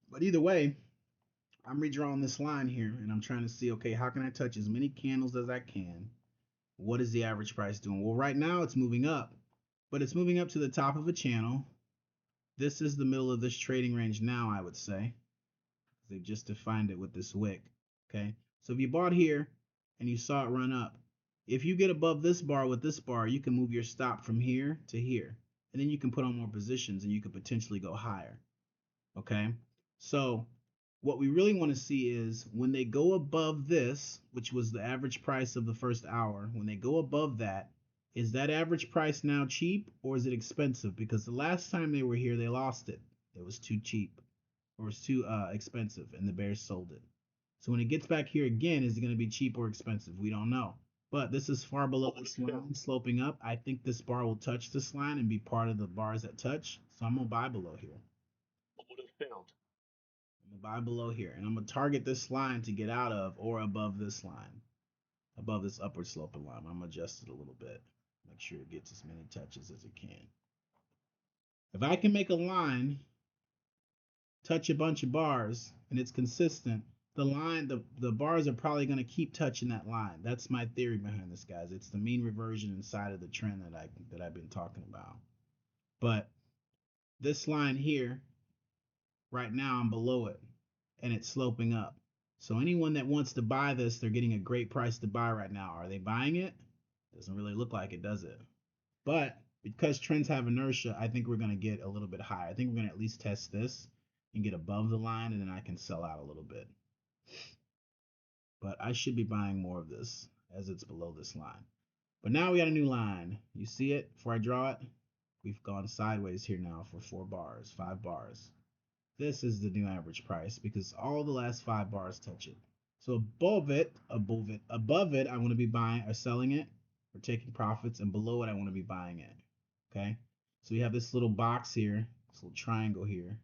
But either way, I'm redrawing this line here, and I'm trying to see, okay, how can I touch as many candles as I can? What is the average price doing? Well, right now it's moving up, but it's moving up to the top of a channel. This is the middle of this trading range now, I would say. They've just defined it with this wick. Okay, so if you bought here and you saw it run up, if you get above this bar with this bar, you can move your stop from here to here, and then you can put on more positions and you could potentially go higher. Okay, so what we really want to see is when they go above this, which was the average price of the first hour, when they go above that, is that average price now cheap or is it expensive? Because the last time they were here, they lost it. It was too cheap or it's too expensive, and the bears sold it. So when it gets back here again, is it going to be cheap or expensive? We don't know. But this is far below this line, sloping up. I think this bar will touch this line and be part of the bars that touch. So I'm going to buy below here. I'm going to buy below here. And I'm going to target this line to get out of or above this line, above this upward sloping line. I'm going to adjust it a little bit. Make sure it gets as many touches as it can. If I can make a line touch a bunch of bars and it's consistent, the bars are probably going to keep touching that line. That's my theory behind this, guys. It's the mean reversion inside of the trend that I've been talking about. But this line here, right now I'm below it and it's sloping up. So anyone that wants to buy this, they're getting a great price to buy right now. Are they buying it? Doesn't really look like it, does it? But because trends have inertia, I think we're going to get a little bit higher. I think we're going to at least test this and get above the line, and then I can sell out a little bit. But I should be buying more of this as it's below this line. But now we got a new line. You see it before I draw it? We've gone sideways here now for 4 bars, 5 bars. This is the new average price because all the last 5 bars touch it. So above it, I want to be buying or selling it or taking profits, and below it, I want to be buying it. Okay? So we have this little box here, this little triangle here.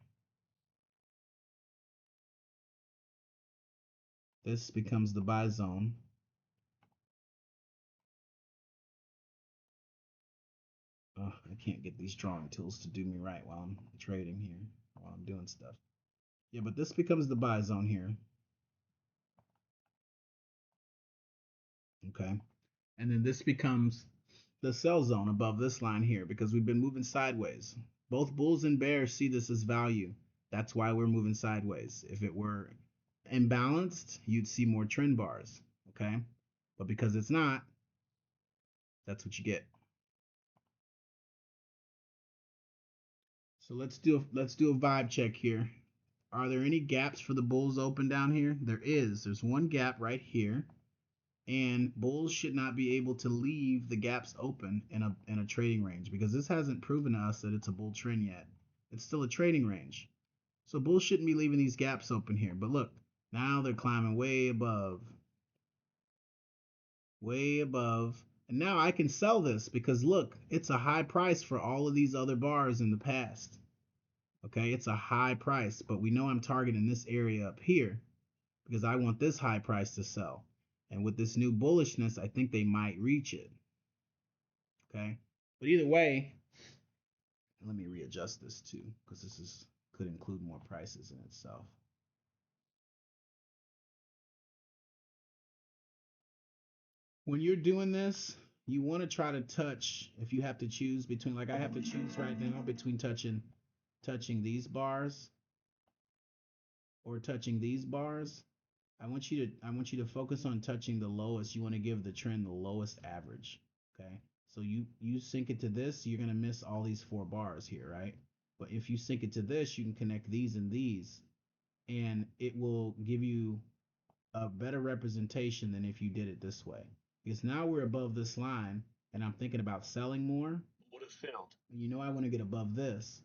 This becomes the buy zone. Oh, I can't get these drawing tools to do me right while I'm trading here, while I'm doing stuff. Yeah, but this becomes the buy zone here. Okay. And then this becomes the sell zone above this line here because we've been moving sideways. Both bulls and bears see this as value. That's why we're moving sideways. If it were imbalanced, you'd see more trend bars. Okay. But because it's not, that's what you get. So let's do a vibe check here. Are there any gaps for the bulls open down here? There is. There's one gap right here. And bulls should not be able to leave the gaps open in a trading range because this hasn't proven to us that it's a bull trend yet. It's still a trading range. So bulls shouldn't be leaving these gaps open here. But look, now they're climbing way above. Way above. And now I can sell this because look, it's a high price for all of these other bars in the past. Okay, it's a high price, but we know I'm targeting this area up here because I want this high price to sell. And with this new bullishness, I think they might reach it. Okay, but either way, let me readjust this too because could include more prices in itself. When you're doing this, you want to try to touch, if you have to choose between, like I have to choose right now between touching these bars or touching these bars. I want you to focus on touching the lowest. You want to give the trend the lowest average. Okay. So you sink it to this, you're gonna miss all these 4 bars here, right? But if you sync it to this, you can connect these and these, and it will give you a better representation than if you did it this way. Because now we're above this line, and I'm thinking about selling more. You know I want to get above this,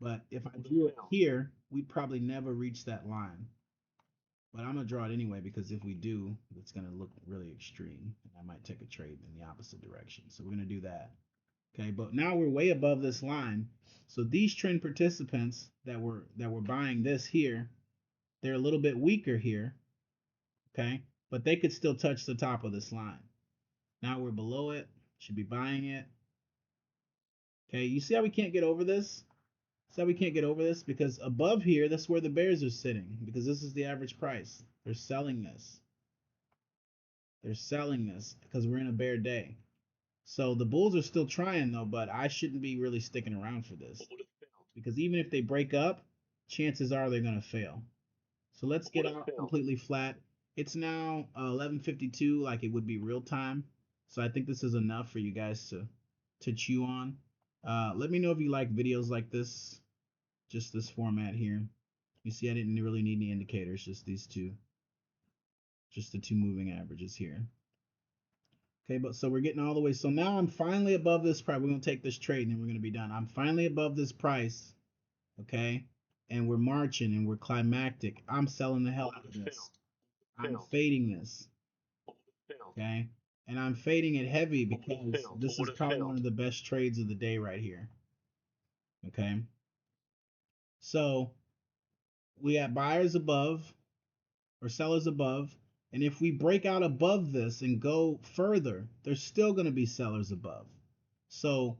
but if I drew it here, we'd probably never reach that line. But I'm gonna draw it anyway because if we do, it's gonna look really extreme. And I might take a trade in the opposite direction. So we're gonna do that. Okay, but now we're way above this line. So these trend participants that were buying this here, they're a little bit weaker here. Okay, but they could still touch the top of this line. Now we're below it, should be buying it. Okay, you see how we can't get over this? See how we can't get over this? Because above here, that's where the bears are sitting, because this is the average price. They're selling this. They're selling this because we're in a bear day. So the bulls are still trying though, but I shouldn't be really sticking around for this. Because even if they break up, chances are they're going to fail. So let's get out completely flat. It's now 11:52, like it would be real time. So I think this is enough for you guys to chew on. Let me know if you like videos like this, just this format here. You see, I didn't really need any indicators, just these two, just the two moving averages here. Okay, but so we're getting all the way. So now I'm finally above this price. We're going to take this trade and then we're going to be done. I'm finally above this price. Okay, and we're marching and we're climactic. I'm selling the hell out of this. I'm fading this. Okay, and I'm fading it heavy because this is probably one of the best trades of the day right here. Okay, so we got buyers above or sellers above, and if we break out above this and go further, there's still going to be sellers above. So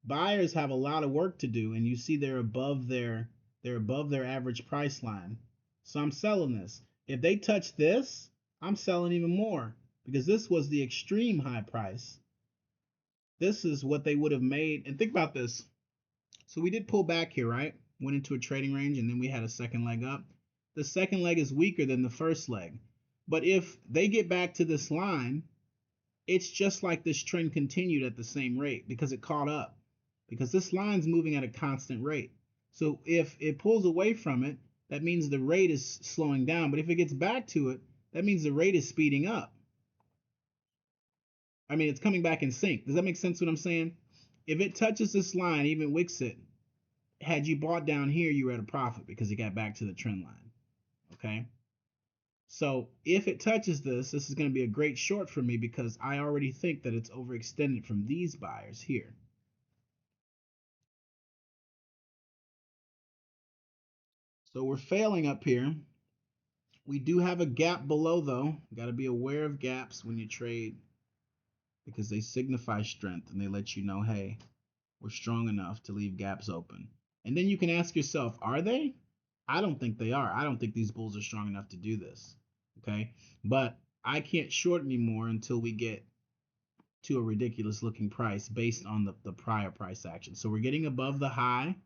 buyers have a lot of work to do, and you see they're above their average price line. So I'm selling this. If they touch this, I'm selling even more because this was the extreme high price. This is what they would have made. And think about this. So we did pull back here, right? Went into a trading range and then we had a second leg up. The second leg is weaker than the first leg. But if they get back to this line, it's just like this trend continued at the same rate because it caught up. Because this line's moving at a constant rate. So if it pulls away from it, that means the rate is slowing down. But if it gets back to it, that means the rate is speeding up. I mean, it's coming back in sync. Does that make sense what I'm saying? If it touches this line, even wicks it, had you bought down here, you were at a profit because it got back to the trend line. Okay? So if it touches this is going to be a great short for me because I already think that it's overextended from these buyers here. So we're failing up here. We do have a gap below though. Got to be aware of gaps when you trade because they signify strength and they let you know, hey, we're strong enough to leave gaps open. And then you can ask yourself, are they? I don't think they are. I don't think these bulls are strong enough to do this. Okay. But I can't short anymore until we get to a ridiculous looking price based on the prior price action. So we're getting above the high.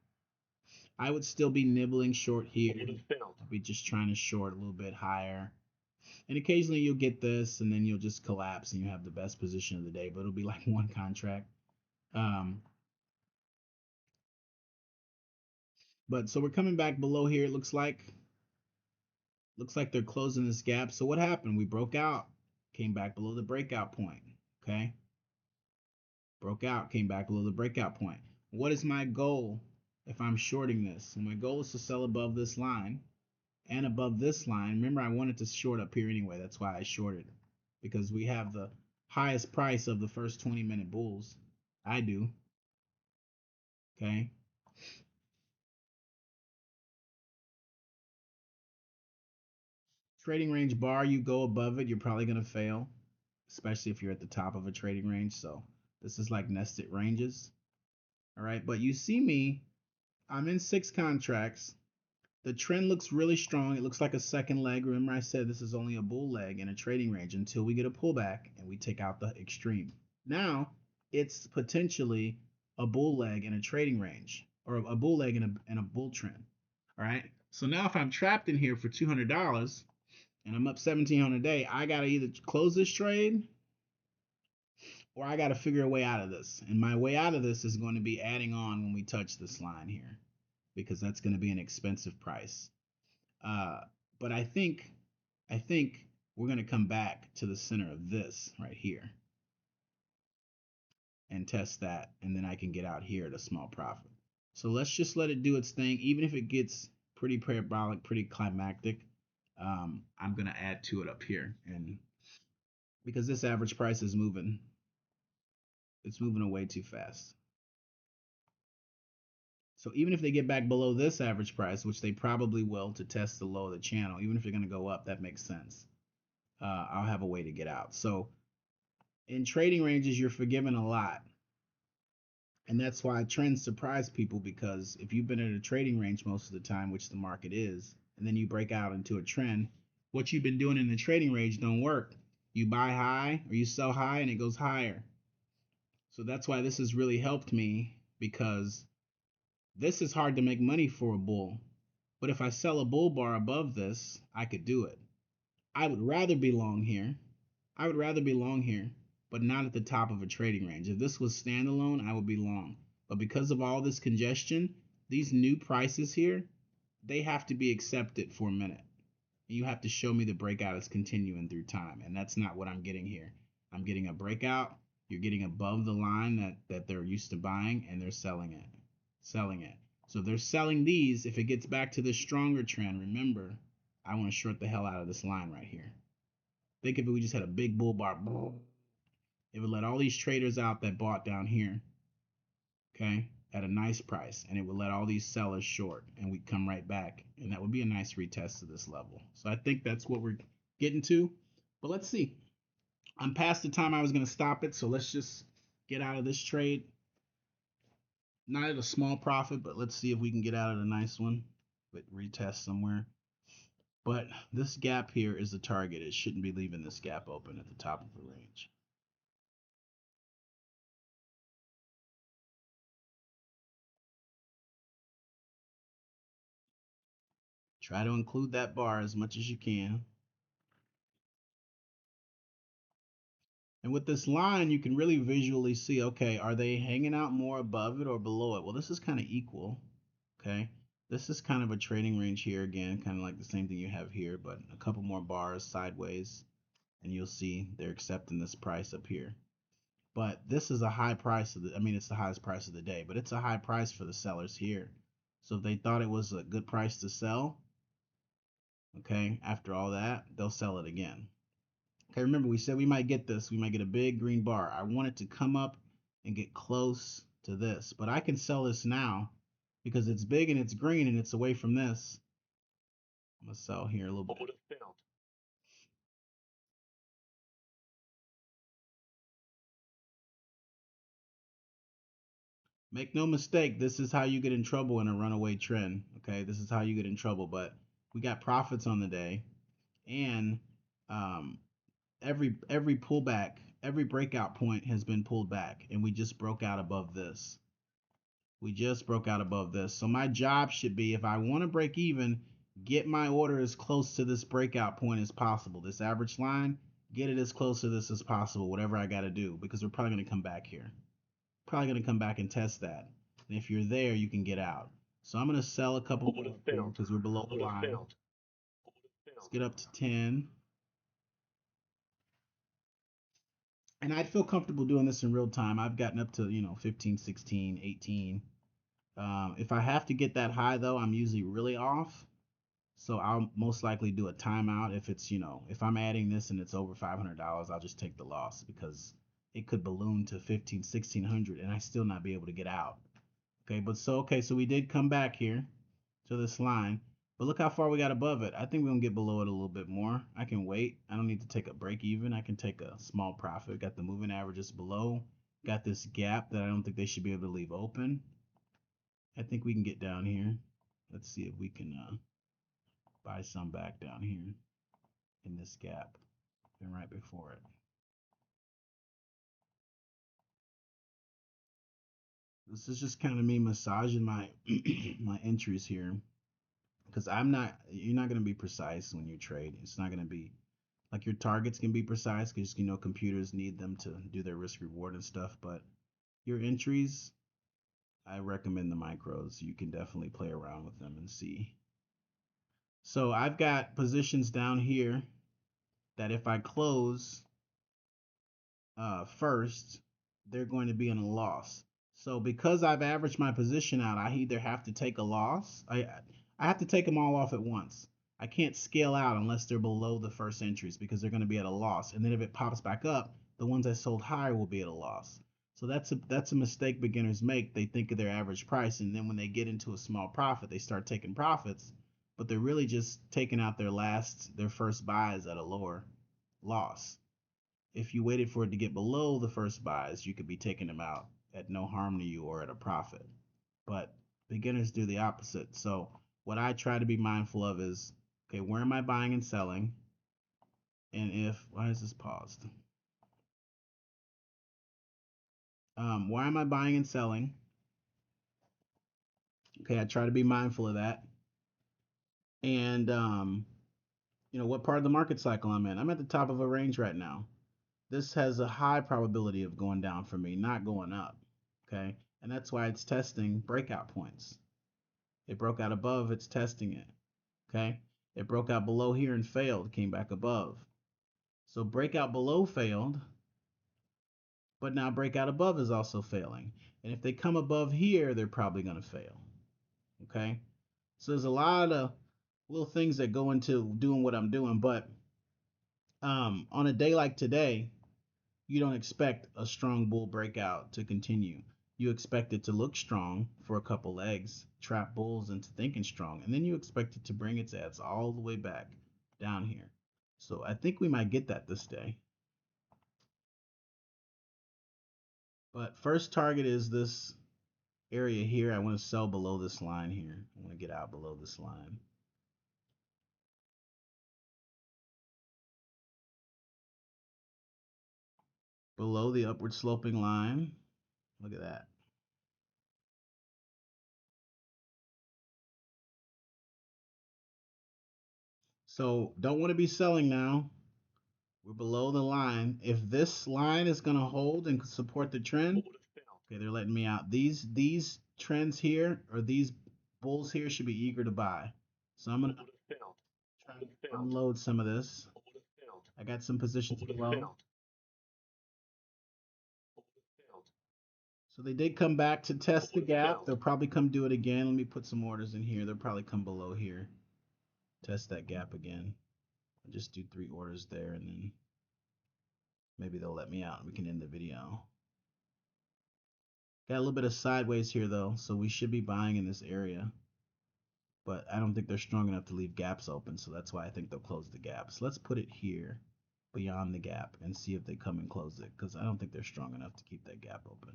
I would still be nibbling short here. I'll be just trying to short a little bit higher. And occasionally you'll get this and then you'll just collapse and you have the best position of the day, but it'll be like one contract. But so we're coming back below here. It looks like they're closing this gap. So what happened? We broke out, came back below the breakout point. Okay. Broke out, came back below the breakout point. What is my goal if I'm shorting this? And my goal is to sell above this line and above this line. Remember, I wanted to short up here anyway. That's why I shorted, because we have the highest price of the first 20-minute bulls. I do. Okay. Trading range bar, you go above it, you're probably going to fail, especially if you're at the top of a trading range. So this is like nested ranges. All right. But you see me, I'm in 6 contracts. The trend looks really strong. It looks like a second leg. Remember I said this is only a bull leg in a trading range until we get a pullback and we take out the extreme. Now it's potentially a bull leg in a trading range or a bull leg in a bull trend. All right. So now if I'm trapped in here for $200 and I'm up 1,700 a day, I got to either close this trade or I got to figure a way out of this. And my way out of this is going to be adding on when we touch this line here. because that's going to be an expensive price. Uh, but I think we're going to come back to the center of this right here and test that, and then I can get out here at a small profit. So let's just let it do its thing. Even if it gets pretty parabolic, pretty climactic, I'm going to add to it up here. And because this average price is moving, it's moving away too fast. So even if they get back below this average price, which they probably will to test the low of the channel, even if they're going to go up, that makes sense. I'll have a way to get out. So in trading ranges, you're forgiven a lot. And that's why trends surprise people, because if you've been in a trading range most of the time, which the market is, and then you break out into a trend, what you've been doing in the trading range don't work. You buy high or you sell high and it goes higher. So that's why this has really helped me, because this is hard to make money for a bull. But if I sell a bull bar above this, I could do it. I would rather be long here. I would rather be long here, but not at the top of a trading range. If this was standalone, I would be long. But because of all this congestion, these new prices here, they have to be accepted for a minute. You have to show me the breakout is continuing through time, and that's not what I'm getting here. I'm getting a breakout. You're getting above the line that they're used to buying, and they're selling it. Selling it. So if they're selling these, if it gets back to the stronger trend, remember, I want to short the hell out of this line right here. Think if we just had a big bull bar, it would let all these traders out that bought down here, okay, at a nice price, and it would let all these sellers short, and we'd come right back, and that would be a nice retest of this level. So I think that's what we're getting to, but let's see. I'm past the time I was going to stop it, so let's just get out of this trade. Not at a small profit, but let's see if we can get out of a nice one, but retest somewhere. But this gap here is the target. It shouldn't be leaving this gap open at the top of the range. Try to include that bar as much as you can. And with this line, you can really visually see, okay, are they hanging out more above it or below it? Well, this is kind of equal, okay? This is kind of a trading range here again, kind of like the same thing you have here, but a couple more bars sideways, and you'll see they're accepting this price up here. But this is a high price of the, I mean, it's the highest price of the day, but it's a high price for the sellers here. So if they thought it was a good price to sell, okay, after all that, they'll sell it again. Okay, remember we said we might get this. We might get a big green bar. I want it to come up and get close to this, but I can sell this now because it's big and it's green and it's away from this. I'm gonna sell here a little bit. Make no mistake, this is how you get in trouble in a runaway trend. Okay, this is how you get in trouble. But we got profits on the day, and um, every pullback, every breakout point has been pulled back, and we just broke out above this. We just broke out above this. So my job should be, if I want to break even, get my order as close to this breakout point as possible. This average line, get it as close to this as possible, whatever I got to do, because we're probably going to come back here. Probably going to come back and test that. And if you're there, you can get out. So I'm going to sell a couple more because we're below the line. Let's get up to 10. And I'd feel comfortable doing this in real time. I've gotten up to, 15, 16, 18. If I have to get that high, though, I'm usually really off. So I'll most likely do a timeout if if I'm adding this and it's over $500, I'll just take the loss because it could balloon to 15, 1600 and I still not be able to get out. Okay, so we did come back here to this line, but look how far we got above it. I think we're gonna get below it a little bit more. I can wait. I don't need to take a break even. I can take a small profit. Got the moving averages below. Got this gap that I don't think they should be able to leave open. I think we can get down here. Let's see if we can buy some back down here in this gap and right before it. This is just kind of me massaging my my entries here because you're not going to be precise when you trade. It's not going to be like your targets can be precise because computers need them to do their risk reward and stuff, but your entries, I recommend the micros. You can definitely play around with them and see. So I've got positions down here that if I close first, they're going to be in a loss. So because I've averaged my position out, I either have to take a loss. I have to take them all off at once. I can't scale out unless they're below the first entries because they're going to be at a loss. And then if it pops back up, the ones I sold higher will be at a loss. So that's a mistake beginners make. They think of their average price, and then when they get into a small profit, they start taking profits, but they're really just taking out their first buys at a lower loss. If you waited for it to get below the first buys, you could be taking them out at no harm to you or at a profit. But beginners do the opposite. So what I try to be mindful of is, okay, where am I buying and selling? And if, why is this paused? Why am I buying and selling? Okay, I try to be mindful of that. And, what part of the market cycle I'm in. I'm at the top of a range right now. This has a high probability of going down for me, not going up. Okay, and that's why it's testing breakout points. It broke out above, it's testing it. Okay, it broke out below here and failed, came back above. So breakout below failed, but now breakout above is also failing. And if they come above here, they're probably going to fail. Okay, so there's a lot of little things that go into doing what I'm doing, but on a day like today, you don't expect a strong bull breakout to continue. You expect it to look strong for a couple legs, trap bulls into thinking strong, and then you expect it to bring its ass all the way back down here. So I think we might get that this day. But first target is this area here. I want to sell below this line here. I want to get out below this line. Below the upward sloping line. Look at that. So don't want to be selling now. We're below the line. If this line is going to hold and support the trend, okay, they're letting me out. These trends here, or these bulls here, should be eager to buy. So I'm going to try to unload some of this. I got some positions below. So they did come back to test the gap. They'll probably come do it again. Let me put some orders in here. They'll probably come below here, test that gap again. I'll just do 3 orders there, and then maybe they'll let me out and we can end the video. Got a little bit of sideways here though, so we should be buying in this area. But I don't think they're strong enough to leave gaps open, so that's why I think they'll close the gap. So let's put it here beyond the gap and see if they come and close it, because I don't think they're strong enough to keep that gap open.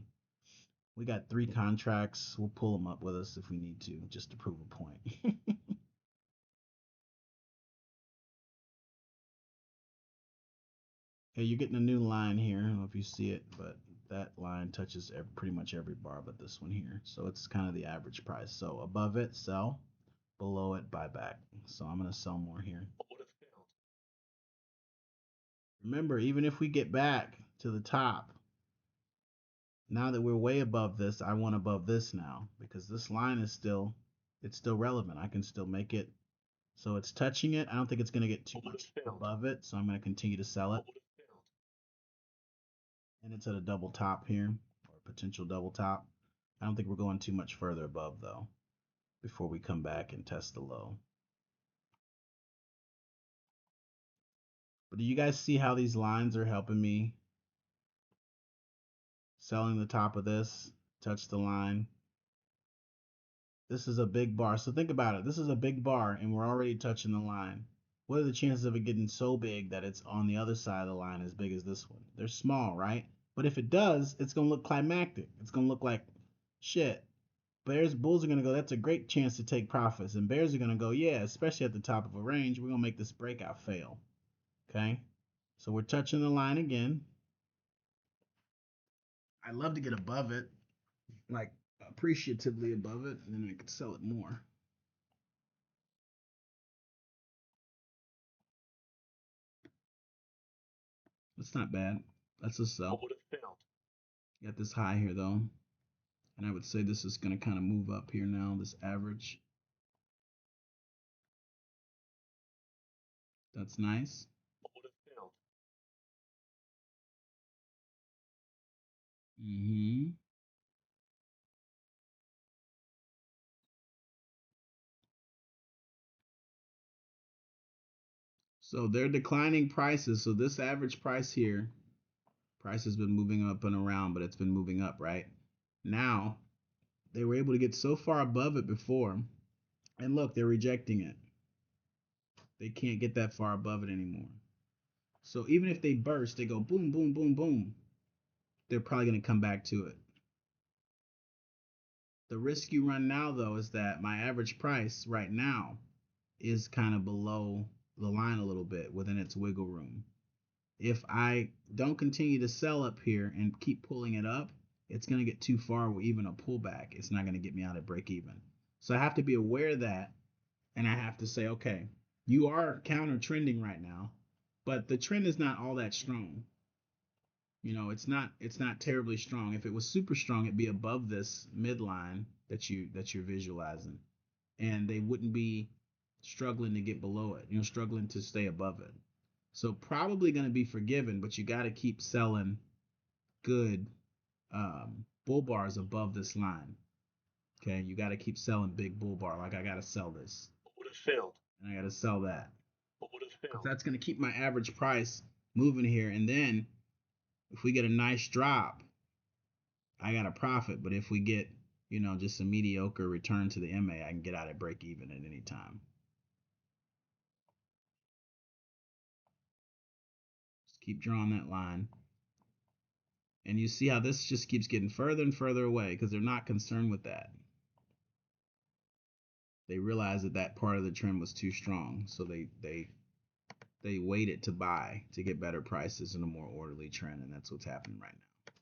We got 3 contracts. We'll pull them up with us if we need to, just to prove a point. Okay, you're getting a new line here. I don't know if you see it, but that line touches pretty much every bar but this one here. So it's kind of the average price. So above it, sell. Below it, buy back. So I'm going to sell more here. Remember, even if we get back to the top, now that we're way above this, I want above this now because this line is still, it's still relevant. I can still make it. So it's touching it. I don't think it's going to get too much above it. So I'm going to continue to sell it. And it's at a double top here, or potential double top. I don't think we're going too much further above though, before we come back and test the low. But do you guys see how these lines are helping me? Selling the top of this, touch the line. This is a big bar. So think about it. This is a big bar and we're already touching the line. What are the chances of it getting so big that it's on the other side of the line as big as this one? They're small, right? But if it does, it's going to look climactic. It's going to look like shit. Bulls are going to go, that's a great chance to take profits. And bears are going to go, yeah, especially at the top of a range, we're going to make this breakout fail. Okay? So we're touching the line again. I'd love to get above it, like appreciatively above it, and then I could sell it more. That's not bad. That's a sell. Got this high here though. And I would say this is going to kind of move up here now, this average. That's nice. Mm-hmm. So they're declining prices. So this average price here, price has been moving up and around, but it's been moving up, right? Now, they were able to get so far above it before, and look, they're rejecting it. They can't get that far above it anymore. So even if they burst, they go boom, boom, boom, boom, they're probably going to come back to it. The risk you run now, though, is that my average price right now is kind of below the line a little bit within its wiggle room. If I don't continue to sell up here and keep pulling it up, it's going to get too far with even a pullback. It's not going to get me out at break even. So I have to be aware of that, and I have to say, okay, you are counter trending right now, but the trend is not all that strong. It's not terribly strong. If it was super strong, it'd be above this midline that you're visualizing, and they wouldn't be struggling to get below it, struggling to stay above it. So probably going to be forgiven, but you got to keep selling good bull bars above this line. Okay, you got to keep selling big bull bar. Like I got to sell this, and I got to sell that. Because that's going to keep my average price moving here. And then if we get a nice drop, I got a profit. But if we get, just a mediocre return to the MA, I can get out at break even at any time. Just keep drawing that line. And you see how this just keeps getting further and further away because they're not concerned with that. They realized that part of the trend was too strong, so they waited to buy to get better prices in a more orderly trend, and that's what's happening right now.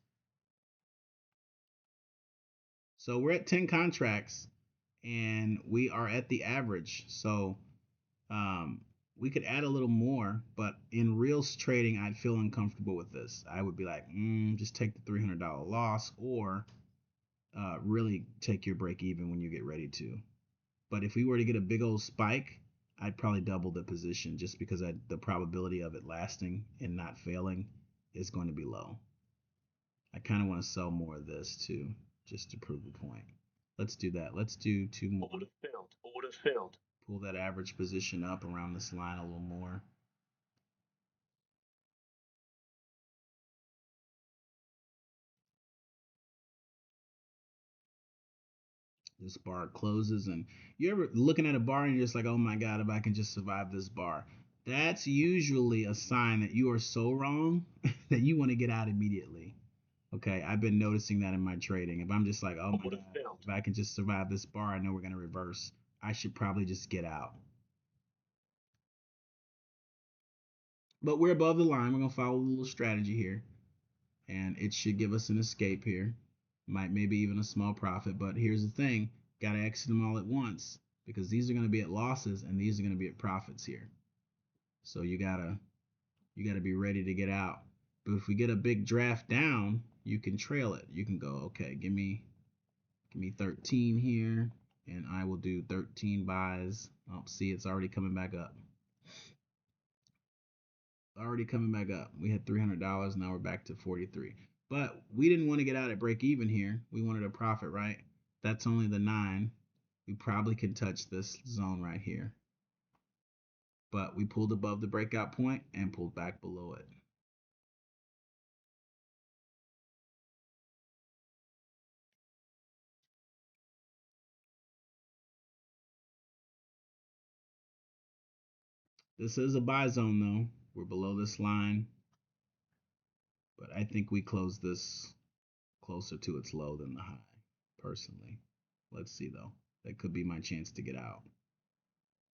So we're at 10 contracts, and we are at the average. So we could add a little more, but in real trading, I'd feel uncomfortable with this. I would be like, just take the $300 loss, or really take your break even when you get ready to. But if we were to get a big old spike, I'd probably double the position just because the probability of it lasting and not failing is going to be low. I kind of want to sell more of this too, just to prove a point. Let's do that. Let's do two more. Order filled. Pull that average position up around this line a little more. This bar closes, and you're ever looking at a bar and you're just like, oh my God, if I can just survive this bar. That's usually a sign that you are so wrong that you want to get out immediately. Okay, I've been noticing that in my trading. If I'm just like, oh my God, if I can just survive this bar, I know we're going to reverse. I should probably just get out. But we're above the line. We're going to follow a little strategy here, and it should give us an escape here. Maybe even a small profit. But here's the thing, got to exit them all at once because these are going to be at losses and these are going to be at profits here. So you gotta be ready to get out. But if we get a big draft down, you can trail it. You can go, okay, give me 13 here, and I will do 13 buys. Oh, see, it's already coming back up. Already coming back up. We had $300. Now we're back to 43. But we didn't want to get out at break even here. We wanted a profit, right? That's only the 9. We probably can touch this zone right here. But we pulled above the breakout point and pulled back below it. This is a buy zone though. We're below this line. But I think we close this closer to its low than the high, personally. Let's see though. That could be my chance to get out.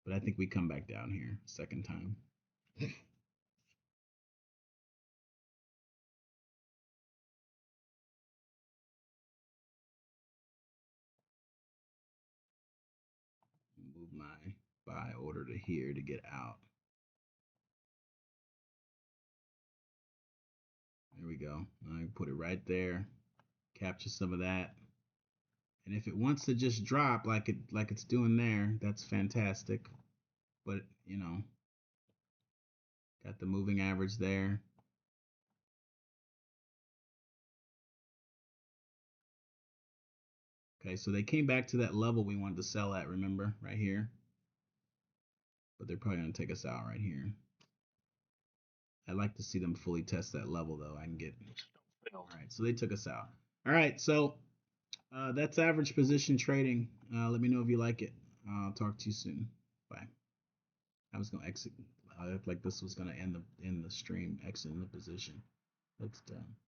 But I think we come back down here second time. Move my buy order to here to get out. There we go. I put it right there. Capture some of that. And if it wants to just drop like it's doing there, that's fantastic. But got the moving average there. Okay, so they came back to that level we wanted to sell at, remember, right here. But they're probably gonna take us out right here. I'd like to see them fully test that level though. I can get. All right, so they took us out. All right, so that's average position trading. Let me know if you like it. I'll talk to you soon. Bye. I was gonna exit. I looked like this was gonna end the stream. Exiting the position. That's done.